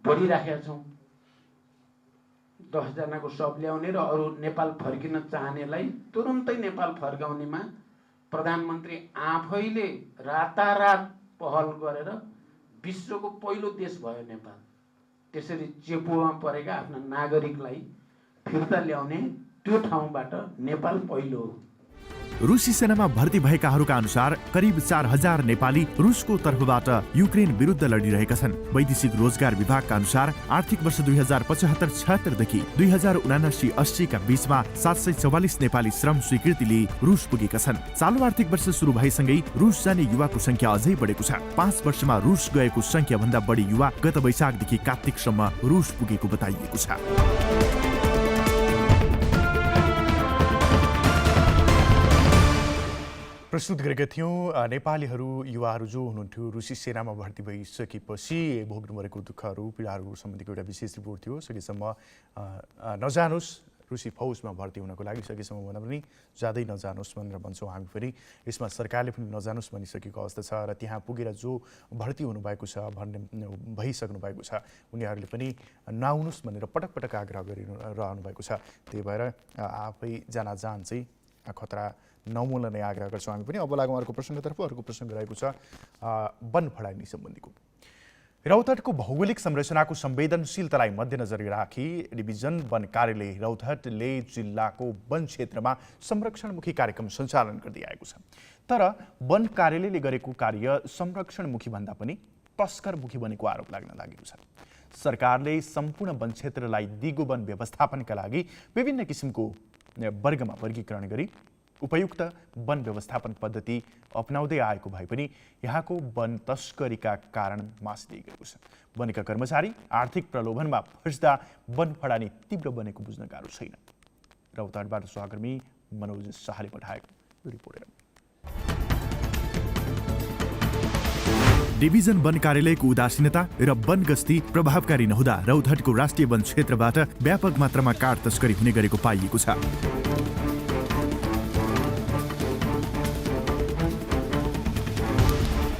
Speaker 12: बढिराखेका छौँ। 10 जनाको शव ल्याउने र अरू नेपाल फर्किन चाहनेलाई तुरुन्तै नेपाल फर्काउनेमा प्रधानमन्त्री आफैले रातारात पहल गरेर विश्वको पहिलो देश भयो नेपाल। त्यसरी चेपुमा परेका आफ्ना नागरिकलाई फिर्ता ल्याउने त्यो ठाउँबाट नेपाल पहिलो हो।
Speaker 5: रुसी सेनामा भर्ती भएकाहरूका अनुसार करिब 4000 नेपाली रुसको तर्फबाट युक्रेन विरुद्ध लडिरहेका छन्। वैदेशिक रोजगार विभागका अनुसार आर्थिक वर्ष 2075-76 देखि 2079-80 का बीचमा 744 नेपाली श्रम स्वीकृति लिए रुस पुगेका छन्। चालु आर्थिक वर्ष सुरु भएसँगै रुस जाने युवाको संख्या अझै बढेको छ। 5 वर्षमा रुस गएको संख्या भन्दा बढी युवा गत वैशाखदेखि कार्तिकसम्म रुस पुगेको बताइएको छ।
Speaker 4: प्रस्तुत गरेका थियौँ नेपालीहरू युवाहरू जो हुनुहुन्थ्यो रुसी सेनामा भर्ती भइसकेपछि भोग्नु परेको दुःखहरू पीडाहरू सम्बन्धीको एउटा विशेष रिपोर्ट थियो। सकेसम्म नजानुहोस् रुसी फौजमा भर्ती हुनको लागि, सकेसम्म भन्दा पनि ज्यादै नजानुहोस् भनेर भन्छौँ हामी। फेरि यसमा सरकारले पनि नजानुहोस् भनिसकेको अवस्था छ र त्यहाँ पुगेर जो भर्ती हुनुभएको छ भइसक्नु भएको छ उनीहरूले पनि नआउनुहोस् भनेर पटक पटक आग्रह गरिरहनु भएको छ। त्यही भएर आफै जान चाहिँ खतरा नमूलने आग्रह गर्छौँ हामी पनि। अब लागौँ अर्को प्रसङ्गतर्फ। अर्को प्रसङ्ग रहेको छ वन फडाइने सम्बन्धीको। रौतहटको भौगोलिक संरचनाको संवेदनशीलतालाई मध्यनजर राखी डिभिजन वन कार्यालय रौतहटले जिल्लाको वन क्षेत्रमा संरक्षणमुखी कार्यक्रम सञ्चालन गर्दै आएको छ। तर वन कार्यालयले गरेको कार्य संरक्षणमुखी भन्दा पनि तस्करमुखी बनेको आरोप लाग्न लागेको छ। सरकारले सम्पूर्ण वन क्षेत्रलाई दिगो वन व्यवस्थापनका लागि विभिन्न किसिमको वर्गमा वर्गीकरण गरी उपयुक्त वन व्यवस्थापन पद्धति अपनाउँदै आएको भए पनि यहाँको वन तस्करीका कारण मासिँदै गएको छ। वनका कर्मचारी आर्थिक प्रलोभनमा फस्दा वन फडानी तीव्र बनेको बुझ्न गाह्रो छैन। रौतहटबाट सहकर्मी मनोज शाहले पठाएको रिपोर्ट।
Speaker 5: डिभिजन वन कार्यालयको उदासीनता र वन गस्ती प्रभावकारी नहुँदा रौतहटको राष्ट्रिय वन क्षेत्रबाट व्यापक मात्रामा काठ तस्करी हुने गरेको पाइएको छ।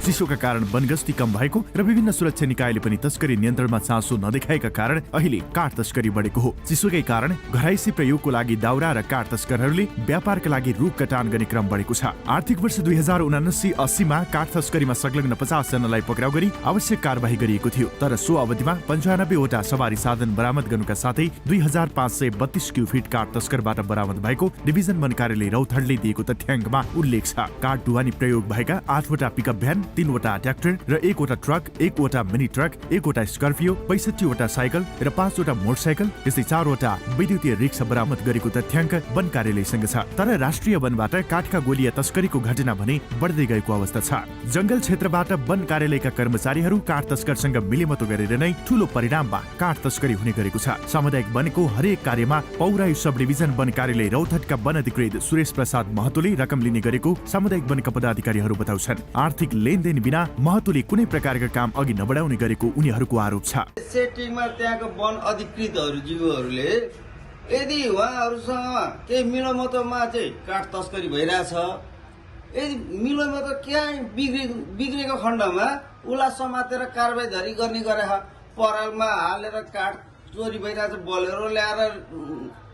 Speaker 5: चिसोका कारण वनगस्ती कम भएको र विभिन्न सुरक्षा निकायले पनि तस्करी नियन्त्रणमा चासो नदेखाएका कारण अहिले काठ तस्करी बढेको हो। चिसोकै कारण घराइसी प्रयोगको लागि दाउरा र काठ तस्करहरूले व्यापारका लागि रुख कटान गर्ने क्रम बढेको छ। आर्थिक वर्ष 2079-80 मा काठ तस्करीमा संलग्न 50 जनालाई पक्राउ गरी आवश्यक कारबाही गरिएको थियो। तर सो अवधिमा 95 वटा सवारी साधन बरामद गर्नुका साथै 2532 क्युफिट काठ तस्करबाट बरामद भएको डिभिजन वन कार्यालय रौतहटले दिएको तथ्याङ्कमा उल्लेख छ। काठ ढुवानी प्रयोग भएका 8 वटा पिकअप भ्यान, 3 वटा ट्र्याक्टर र 1 वटा ट्रक, 1 वटा मिनी ट्रक, 1 वटा स्कर्पियो, 65 वटा साइकल र 5 वटा मोटरसाइकल, त्यस्तै 4 वटा विद्युतीय रिक्सा बरामद गरेको तथ्याङ्क वन कार्यालयसँग छ। तर राष्ट्रिय वनबाट काठका गोलिया तस्करीको घटना भने बढ्दै गएको अवस्था छ। जंगल क्षेत्रबाट वन कार्यालयका कर्मचारीहरू काठ तस्करसँग मिलेमतो गरेर नै ठूलो परिणाममा काठ तस्करी हुने गरेको छ। सामुदायिक वनको हरेक कार्यमा पौराई सब डिभिजन वन कार्यालय रौतहटका वन अधिकृत सुरेश प्रसाद महतोले रकम लिने गरेको सामुदायिक वनका पदाधिकारीहरू बताउँछन्। आर्थिक लेनदेन बिना महतोले कुनै प्रकारका काम अघि नबढाउने गरेको उनीहरूको आरोप छ।
Speaker 13: सेटिङमा त्यहाँको वन अधिकृतहरू जीवहरूले यदि उहाँहरूसँग केही मिलोमतोमा चाहिँ काठ तस्करी भइरहेछ, यदि मिलोमतो क्याही बिग्रेको खण्डमा उसलाई समातेर कारबाही धरी गर्ने गरे परालमा हालेर काठ चोरी भइरहेछ, बोलेरो ल्याएर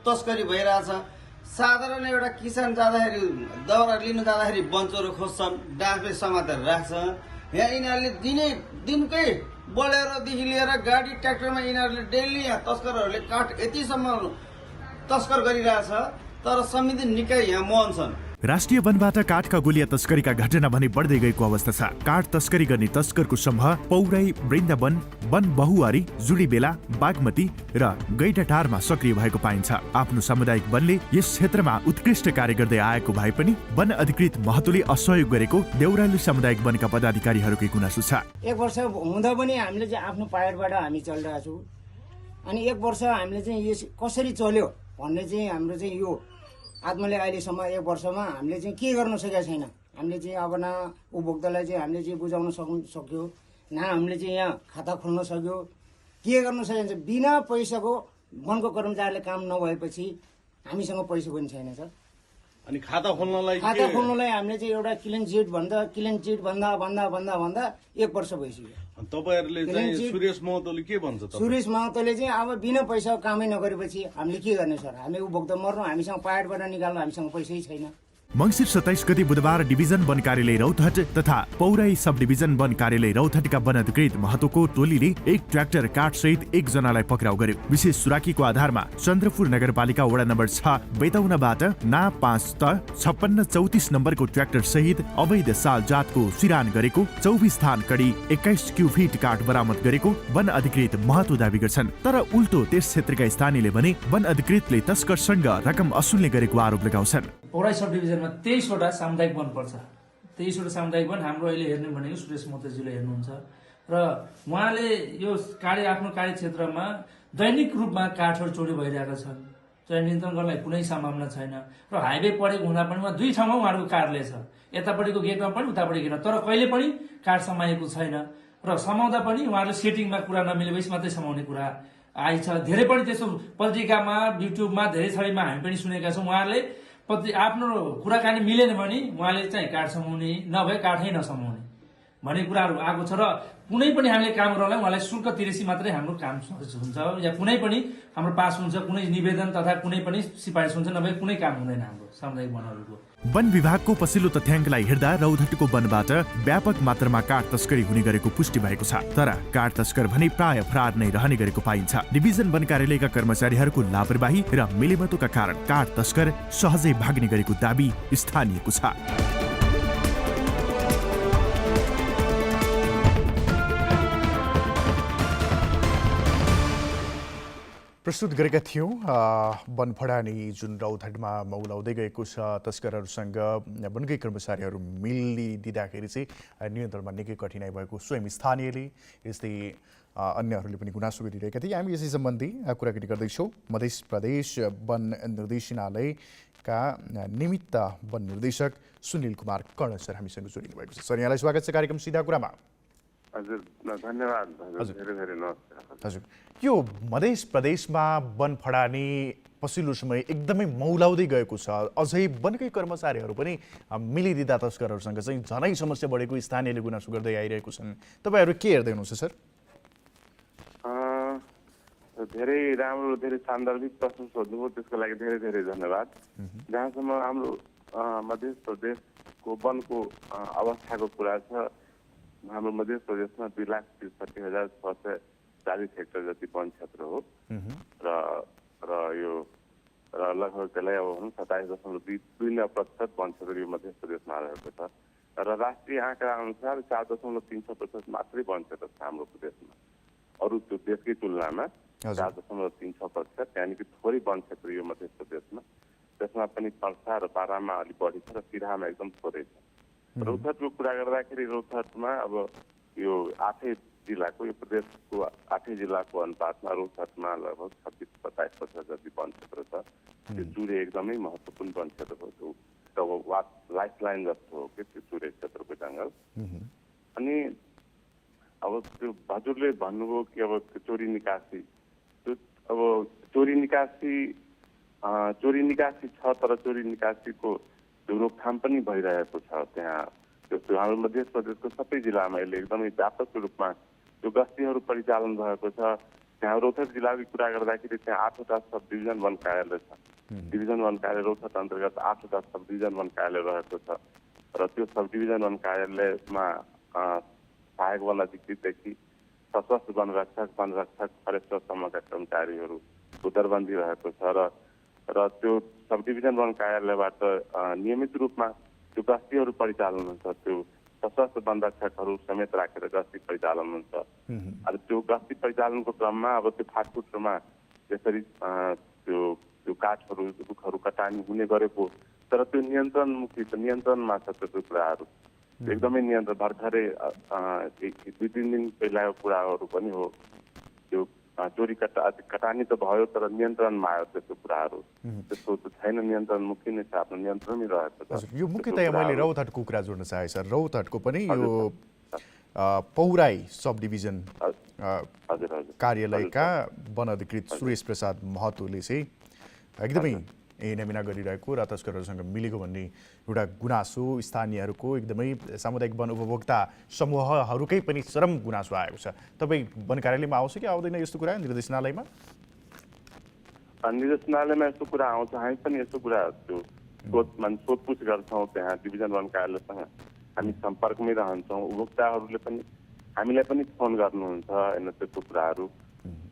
Speaker 13: तस्करी भइरहेछ। साधारण एउटा किसान जाँदाखेरि दाउरा लिनु जाँदाखेरि बन्चोरो खोज्छन्, डाँसले समातेर राख्छन्। यहाँ यिनीहरूले दिनकै बोलेरोदेखि लिएर गाडी ट्र्याक्टरमा यिनीहरूले डेली यहाँ तस्करहरूले काठ यतिसम्म तस्कर गरिरहेछ, तर समिति निकै यहाँ मन छन्।
Speaker 5: राष्ट्रिय वनबाट काठका गोलिया तस्करीका घटना भने बढ्दै गएको अवस्था छ। काठ तस्करी गर्ने तस्करको समूह पौराई, वृन्दावन, वन बहुवारी, जुडीबेला, बागमती र गैडाटारमा सक्रिय भएको पाइन्छ। आफ्नो सामुदायिक वनले यस क्षेत्रमा उत्कृष्ट कार्य गर्दै आएको भए पनि वन अधिकृत महतोले असहयोग गरेको देउराली सामुदायिक वनका पदाधिकारीहरूकै गुनासो छ।
Speaker 14: 1 वर्ष हुँदा पनि हामीले चाहिँ आफ्नो पायरबाट हामी चलिरहेको छौँ। अनि 1 वर्ष हामीले चाहिँ यो कसरी चल्यो भन्ने चाहिँ हाम्रो चाहिँ यो आत्माले अहिलेसम्म 1 वर्षमा हामीले चाहिँ के गर्न सकेका छैन। हामीले चाहिँ अब न उपभोक्तालाई चाहिँ हामीले चाहिँ बुझाउन सक्यो, न हामीले चाहिँ यहाँ खाता खोल्न सक्यो, के गर्न सकिन्छ। बिना पैसाको वनको कर्मचारीले काम नभएपछि हामीसँग पैसा पनि छैन सर।
Speaker 15: अनि खाता खोल्नलाई
Speaker 14: हामीले चाहिँ एउटा क्लिन चिट भन्दा 1 वर्ष भइसक्यो।
Speaker 15: तपाईहरुले चाहिँ सुरेश महतोले के भन्छ त?
Speaker 14: सुरेश महतोले चाहिँ अब बिना पैसा कामै नगरेपछि हामीले के गर्ने सर? हामी उपभोक्ता मर्नु, हामीसँग पायटबाट निकाल्नु, हामीसँग पैसै छैन।
Speaker 5: मंसिर 27 गते बुधबार डिभिजन वन कार्यालय रौतहट तथा पौराई सब डिभिजन वन कार्यालय रौतहटका वन अधिकृत महतोको टोलीले 1 ट्र्याक्टर काठ सहित 1 जनालाई पक्राउ गर्यो। विशेष सुराकीको आधारमा चन्द्रपुर नगरपालिका वडा नम्बर 6 बेतौनाबाट ना 5 त 5634 नम्बरको ट्र्याक्टर सहित अवैध साल जातको सिरान गरेको 24 थान कडी 21 क्युफिट काठ बरामद गरेको वन अधिकृत महतो दावी गर्छन्। तर उल्टो त्यस क्षेत्रका स्थानीयले भने वन अधिकृतले तस्करसँग रकम असुल्ने गरेको आरोप लगाउँछन्।
Speaker 16: पौराई सब डिभिजनमा 23 वटा सामुदायिक वन पर्छ। 23 वटा सामुदायिक वन हाम्रो अहिले हेर्ने भनेको सुरेश महतोजीले हेर्नुहुन्छ र उहाँले यो आफ्नो कार्यक्षेत्रमा दैनिक रूपमा काठहरू चोरी भइरहेका छन्। चाहिँ नियन्त्रण गर्नलाई कुनै सम्भावना छैन र हाइवे परेको हुँदा पनि उहाँ 2 ठाउँमा उहाँहरूको कार्यालय छ। यतापट्टिको गेटमा पनि उतापट्टि गेटमा, तर कहिले पनि काठ समाएको छैन र समाउँदा पनि उहाँहरूले सेटिङमा कुरा नमिलेपछि मात्रै समाउने कुरा आइछ। धेरै पनि त्यसो पत्रिकामा, युट्युबमा धेरै छरिमा हामी पनि सुनेका छौँ। उहाँहरूले आफ्नो कुराकानी मिलेन भने उहाँले चाहिँ काठ समाउने, नभए काठै नसमाउने भन्ने कुराहरू आएको छ र कुनै पनि हामीले काम गर्नलाई उहाँलाई शुल्क तिरेसी मात्रै हाम्रो काम हुन्छ या कुनै पनि हाम्रो पास हुन्छ, कुनै निवेदन तथा कुनै पनि सिफारिस हुन्छ, नभए कुनै काम हुँदैन हाम्रो सामुदायिक वनहरूको।
Speaker 5: वन विभागको पछिल्लो तथ्याङ्कलाई हेर्दा रौतहटको वनबाट व्यापक मात्रामा काठ तस्करी हुने गरेको पुष्टि भएको छ। तर काठ तस्कर भने प्राय फरार नै रहने गरेको पाइन्छ। डिभिजन वन कार्यालयका कर्मचारीहरूको लापरवाही र मिलेमतोका कारण काठ तस्कर सहजै भाग्ने गरेको दाबी स्थानीयको छ।
Speaker 4: प्रस्तुत गरेका थियौँ वन फडानी जुन रौतहटमा मौलाउँदै गएको छ। तस्करहरूसँग वनकै कर्मचारीहरू मिलिदिँदाखेरि चाहिँ नियन्त्रणमा निकै कठिनाइ भएको स्वयं स्थानीयले यस्तै अन्यहरूले पनि गुनासो गरिरहेका थिए। हामी यसै सम्बन्धी कुराकानी गर्दैछौँ। मध्य प्रदेश वन निर्देशनालयका निमित्त वन निर्देशक सुनिल कुमार कर्ण सर हामीसँग जोडिनु भएको छ। सर, यहाँलाई स्वागत छ कार्यक्रम सिधा कुरामा।
Speaker 17: हजुर धन्यवाद हजुर धेरै धेरै नमस्कार
Speaker 4: हजुर यो मध्य प्रदेशमा वन फडानी पछिल्लो समय एकदमै मौलाउँदै गएको छ। अझै वनकै कर्मचारीहरू पनि मिलिदिँदा तस्करहरूसँग चाहिँ झनै समस्या बढेको स्थानीयले गुनासो गर्दै आइरहेको छन्। तपाईँहरू के हेर्दै हुनुहुन्छ सर?
Speaker 17: धेरै राम्रो धेरै सान्दर्भिक प्रश्न सोध्नुभयो, त्यसको लागि धेरै धेरै धन्यवाद। जहाँसम्म हाम्रो मध्य प्रदेशको वनको अवस्थाको कुरा छ, हाम्रो मध्य प्रदेशमा 2,63,640 हेक्टर जति वन क्षेत्र हो र यो लगभग त्यसलाई अब 27.2% वन क्षेत्र यो मध्य प्रदेशमा रहेको छ र राष्ट्रिय आँकडा अनुसार 4.36% मात्रै वन क्षेत्र छ हाम्रो प्रदेशमा। अरू त्यो देशकै तुलनामा 4.36%, यानि कि थोरै वन क्षेत्र यो मध्य प्रदेशमा। त्यसमा पनि पर्सा र बारामा अलिक बढी छ र सिराहामा एकदम थोरै छ। रौतहटको कुरा गर्दाखेरि रौतहटमा अब यो 8 जिल्लाको यो प्रदेशको 8 जिल्लाको अनुपातमा रौतहटमा लगभग 26-27% जति वन क्षेत्र छ। त्यो चुरे एकदमै महत्त्वपूर्ण वन क्षेत्र हो, त्यो लाइफ लाइन जस्तो हो कि त्यो चुरे क्षेत्रको जङ्गल। अनि अब त्यो हजुरले भन्नुभयो कि अब त्यो चोरी निकासी, त्यो अब चोरी निकासी छ, तर चोरी निकासीको त्यो रोकथाम पनि भइरहेको छ त्यहाँ। त्यो हाम्रो मध्य प्रदेशको सबै जिल्लामा यसले एकदमै व्यापक रूपमा त्यो गस्तीहरू परिचालन भएको छ। त्यहाँ रौतहट जिल्लाको कुरा गर्दाखेरि त्यहाँ 8वटा सब डिभिजन वन कार्यालय छ। डिभिजन वन कार्यालय रौतहट अन्तर्गत 8वटा सब डिभिजन वन कार्यालय रहेको छ र त्यो सब डिभिजन वन कार्यालयमा सहायक वन अधिकृतदेखि सशस्त्र वनरक्षक, फरेस्टरसम्मका कर्मचारीहरू दरबन्दी रहेको छ र त्यो सब डिभिजन वन कार्यालयबाट नियमित रूपमा त्यो गस्तीहरू परिचालन हुन्छ। त्यो सशस्त्र वनरक्षकहरू समेत राखेर गस्ती परिचालन हुन्छ। अनि त्यो गस्ती परिचालनको क्रममा अब त्यो फाटफुटमा त्यसरी त्यो काठहरू, रुखहरू कटानी हुने गरेको, तर त्यो नियन्त्रणमा छ त्यो कुराहरू। एकदमै नियन्त्रण भर्खरै 2-3 दिन पहिलाको कुराहरू पनि हो। त्यो चोरी कटानी त भयो तर नियन्त्रणमा आयो त्यस्तो कुराहरू। त्यस्तो छैन, नियन्त्रण मुख्य नै छ, आफ्नो नियन्त्रणमै रहेको छ।
Speaker 4: यो मुख्यतया मैले रौतहटको कुरा जोड्न चाहे सर। रौतहटको पनि यो पौराई सब डिभिजन कार्यालयका वन अधिकृत सुरेश प्रसाद महतोले चाहिँ एकदमै ऐनामिना गरिरहेको र तस्करहरूसँग मिलेको भन्ने एउटा गुनासो स्थानीयहरूको, एकदमै सामुदायिक वन उपभोक्ता समूहहरूकै पनि चरम गुनासो आएको छ। तपाईँ वन कार्यालयमा आउँछ कि आउँदैन यस्तो कुरा? निर्देशनालयमा
Speaker 17: यस्तो कुरा आउँछ। हामी पनि यस्तो कुरा सोधपुछ गर्छौँ त्यहाँ डिभिजन वन कार्यालयसँग हामी सम्पर्कमै रहन्छौँ। उपभोक्ताहरूले पनि हामीलाई पनि फोन गर्नुहुन्छ होइन त्यस्तो कुराहरू।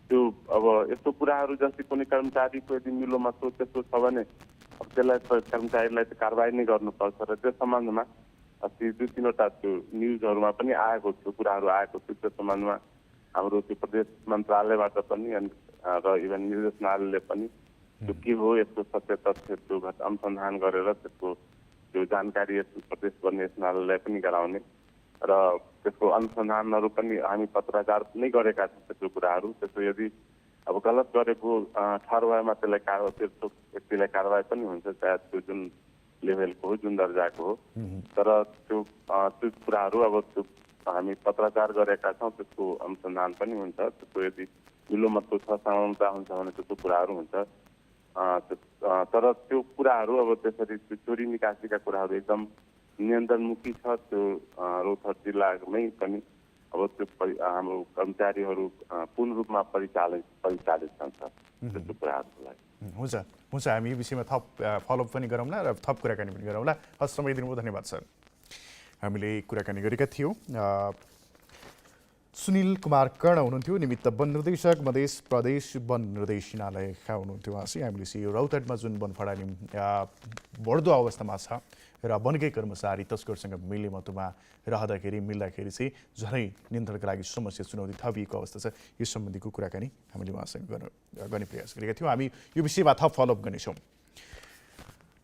Speaker 17: त्यो अब यस्तो कुराहरू जस्तै कुनै कर्मचारीको यदि मिलोमतो त्यस्तो छ भने अब त्यसलाई कर्मचारीलाई त कारबाही नै गर्नुपर्छ र त्यस सम्बन्धमा अस्ति 2-3वटा त्यो न्युजहरूमा पनि आएको थियो, कुराहरू आएको थियो। त्यो सम्बन्धमा हाम्रो त्यो प्रदेश मन्त्रालयबाट पनि र इभन निर्देशनालयले पनि त्यो के हो यसको सत्य तथ्य त्यो अनुसन्धान गरेर त्यसको त्यो जानकारी प्रदेश वन निर्देशनालयलाई पनि गराउने र त्यसको अनुसन्धानहरू पनि हामी पत्रकार नै गरेका छौँ। त्यस्तो कुराहरू त्यस्तो यदि अब गलत गरेको ठहर भएमा त्यसलाई कारवाही पनि हुन्छ, चाहे त्यो जुन लेभलको हो, जुन दर्जाको हो। तर त्यो कुराहरू अब त्यो हामी पत्रकार गरेका छौँ, त्यसको अनुसन्धान पनि हुन्छ। त्यसको यदि मिलोमतो छ, समानता हुन्छ भने त्यस्तो कुराहरू हुन्छ। तर त्यो कुराहरू अब त्यसरी त्यो चोरी निकासीका कुराहरू एकदम नियन्त्रणमुखी छ। त्यो रौतहट जिल्लामै पनि अब त्यो हाम्रो कर्मचारीहरू पूर्ण रूपमा परिचालित छन् त्यस्तो कुराहरूको लागि।
Speaker 4: हुन्छ हामी यो विषयमा थप फलोअप पनि गरौँला र थप कुराकानी पनि गरौँला। हस्, समय दिनुभयो, धन्यवाद सर। हामीले कुराकानी गरेका थियौँ। सुनिल कुमार कर्ण हुनुहुन्थ्यो, निमित्त वन निर्देशक, मध्य प्रदेश वन निर्देशनालयका हुनुहुन्थ्यो उहाँ चाहिँ। हामीले यो रौतहटमा जुन वन फडानी बढ्दो अवस्थामा छ र वनकै कर्मचारी तस्करसँग मिलेमतोमा मिल्दाखेरि चाहिँ झनै नियन्त्रणका लागि समस्या चुनौती थपिएको अवस्था छ। यस सम्बन्धीको कुराकानी हामीले उहाँसँग गर्ने प्रयास गरेका थियौँ। हामी यो विषयमा थप फलोअप गर्नेछौँ।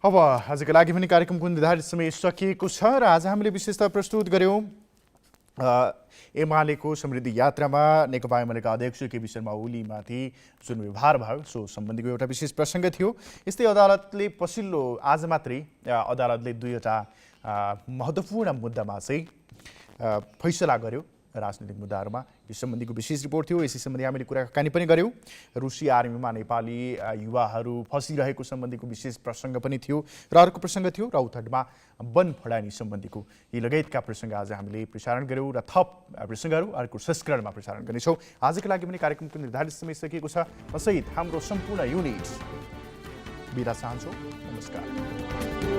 Speaker 4: अब आजका लागि पनि कार्यक्रमको निर्धारित समय सकिएको छ र आज हामीले विशेषतः प्रस्तुत गऱ्यौँ एमालेको समृद्धि यात्रामा नेकपा एमालेका अध्यक्ष केपी शर्मा ओलीमाथि जुन व्यवहार भयो सो सम्बन्धीको एउटा विशेष प्रसङ्ग थियो। यस्तै अदालतले पछिल्लो आज मात्रै अदालतले 2वटा महत्त्वपूर्ण मुद्दामा चाहिँ फैसला गर्यो राजनीतिक मुद्दाहरूमा यस सम्बन्धीको विशेष रिपोर्ट थियो। यसै सम्बन्धी हामीले कुराकानी पनि गऱ्यौँ। रुसी आर्मीमा नेपाली युवाहरू फसिरहेको सम्बन्धीको विशेष प्रसङ्ग पनि थियो र अर्को प्रसङ्ग थियो रौतहटमा वन फडानी सम्बन्धीको। यी लगायतका प्रसङ्ग आज हामीले प्रसारण गऱ्यौँ र थप प्रसङ्गहरू अर्को संस्करणमा प्रसारण गर्नेछौँ। आजको लागि पनि कार्यक्रमको निर्धारित समय सकिएको छ। सहित हाम्रो सम्पूर्ण युनिट बिदा चाहन्छौँ। नमस्कार।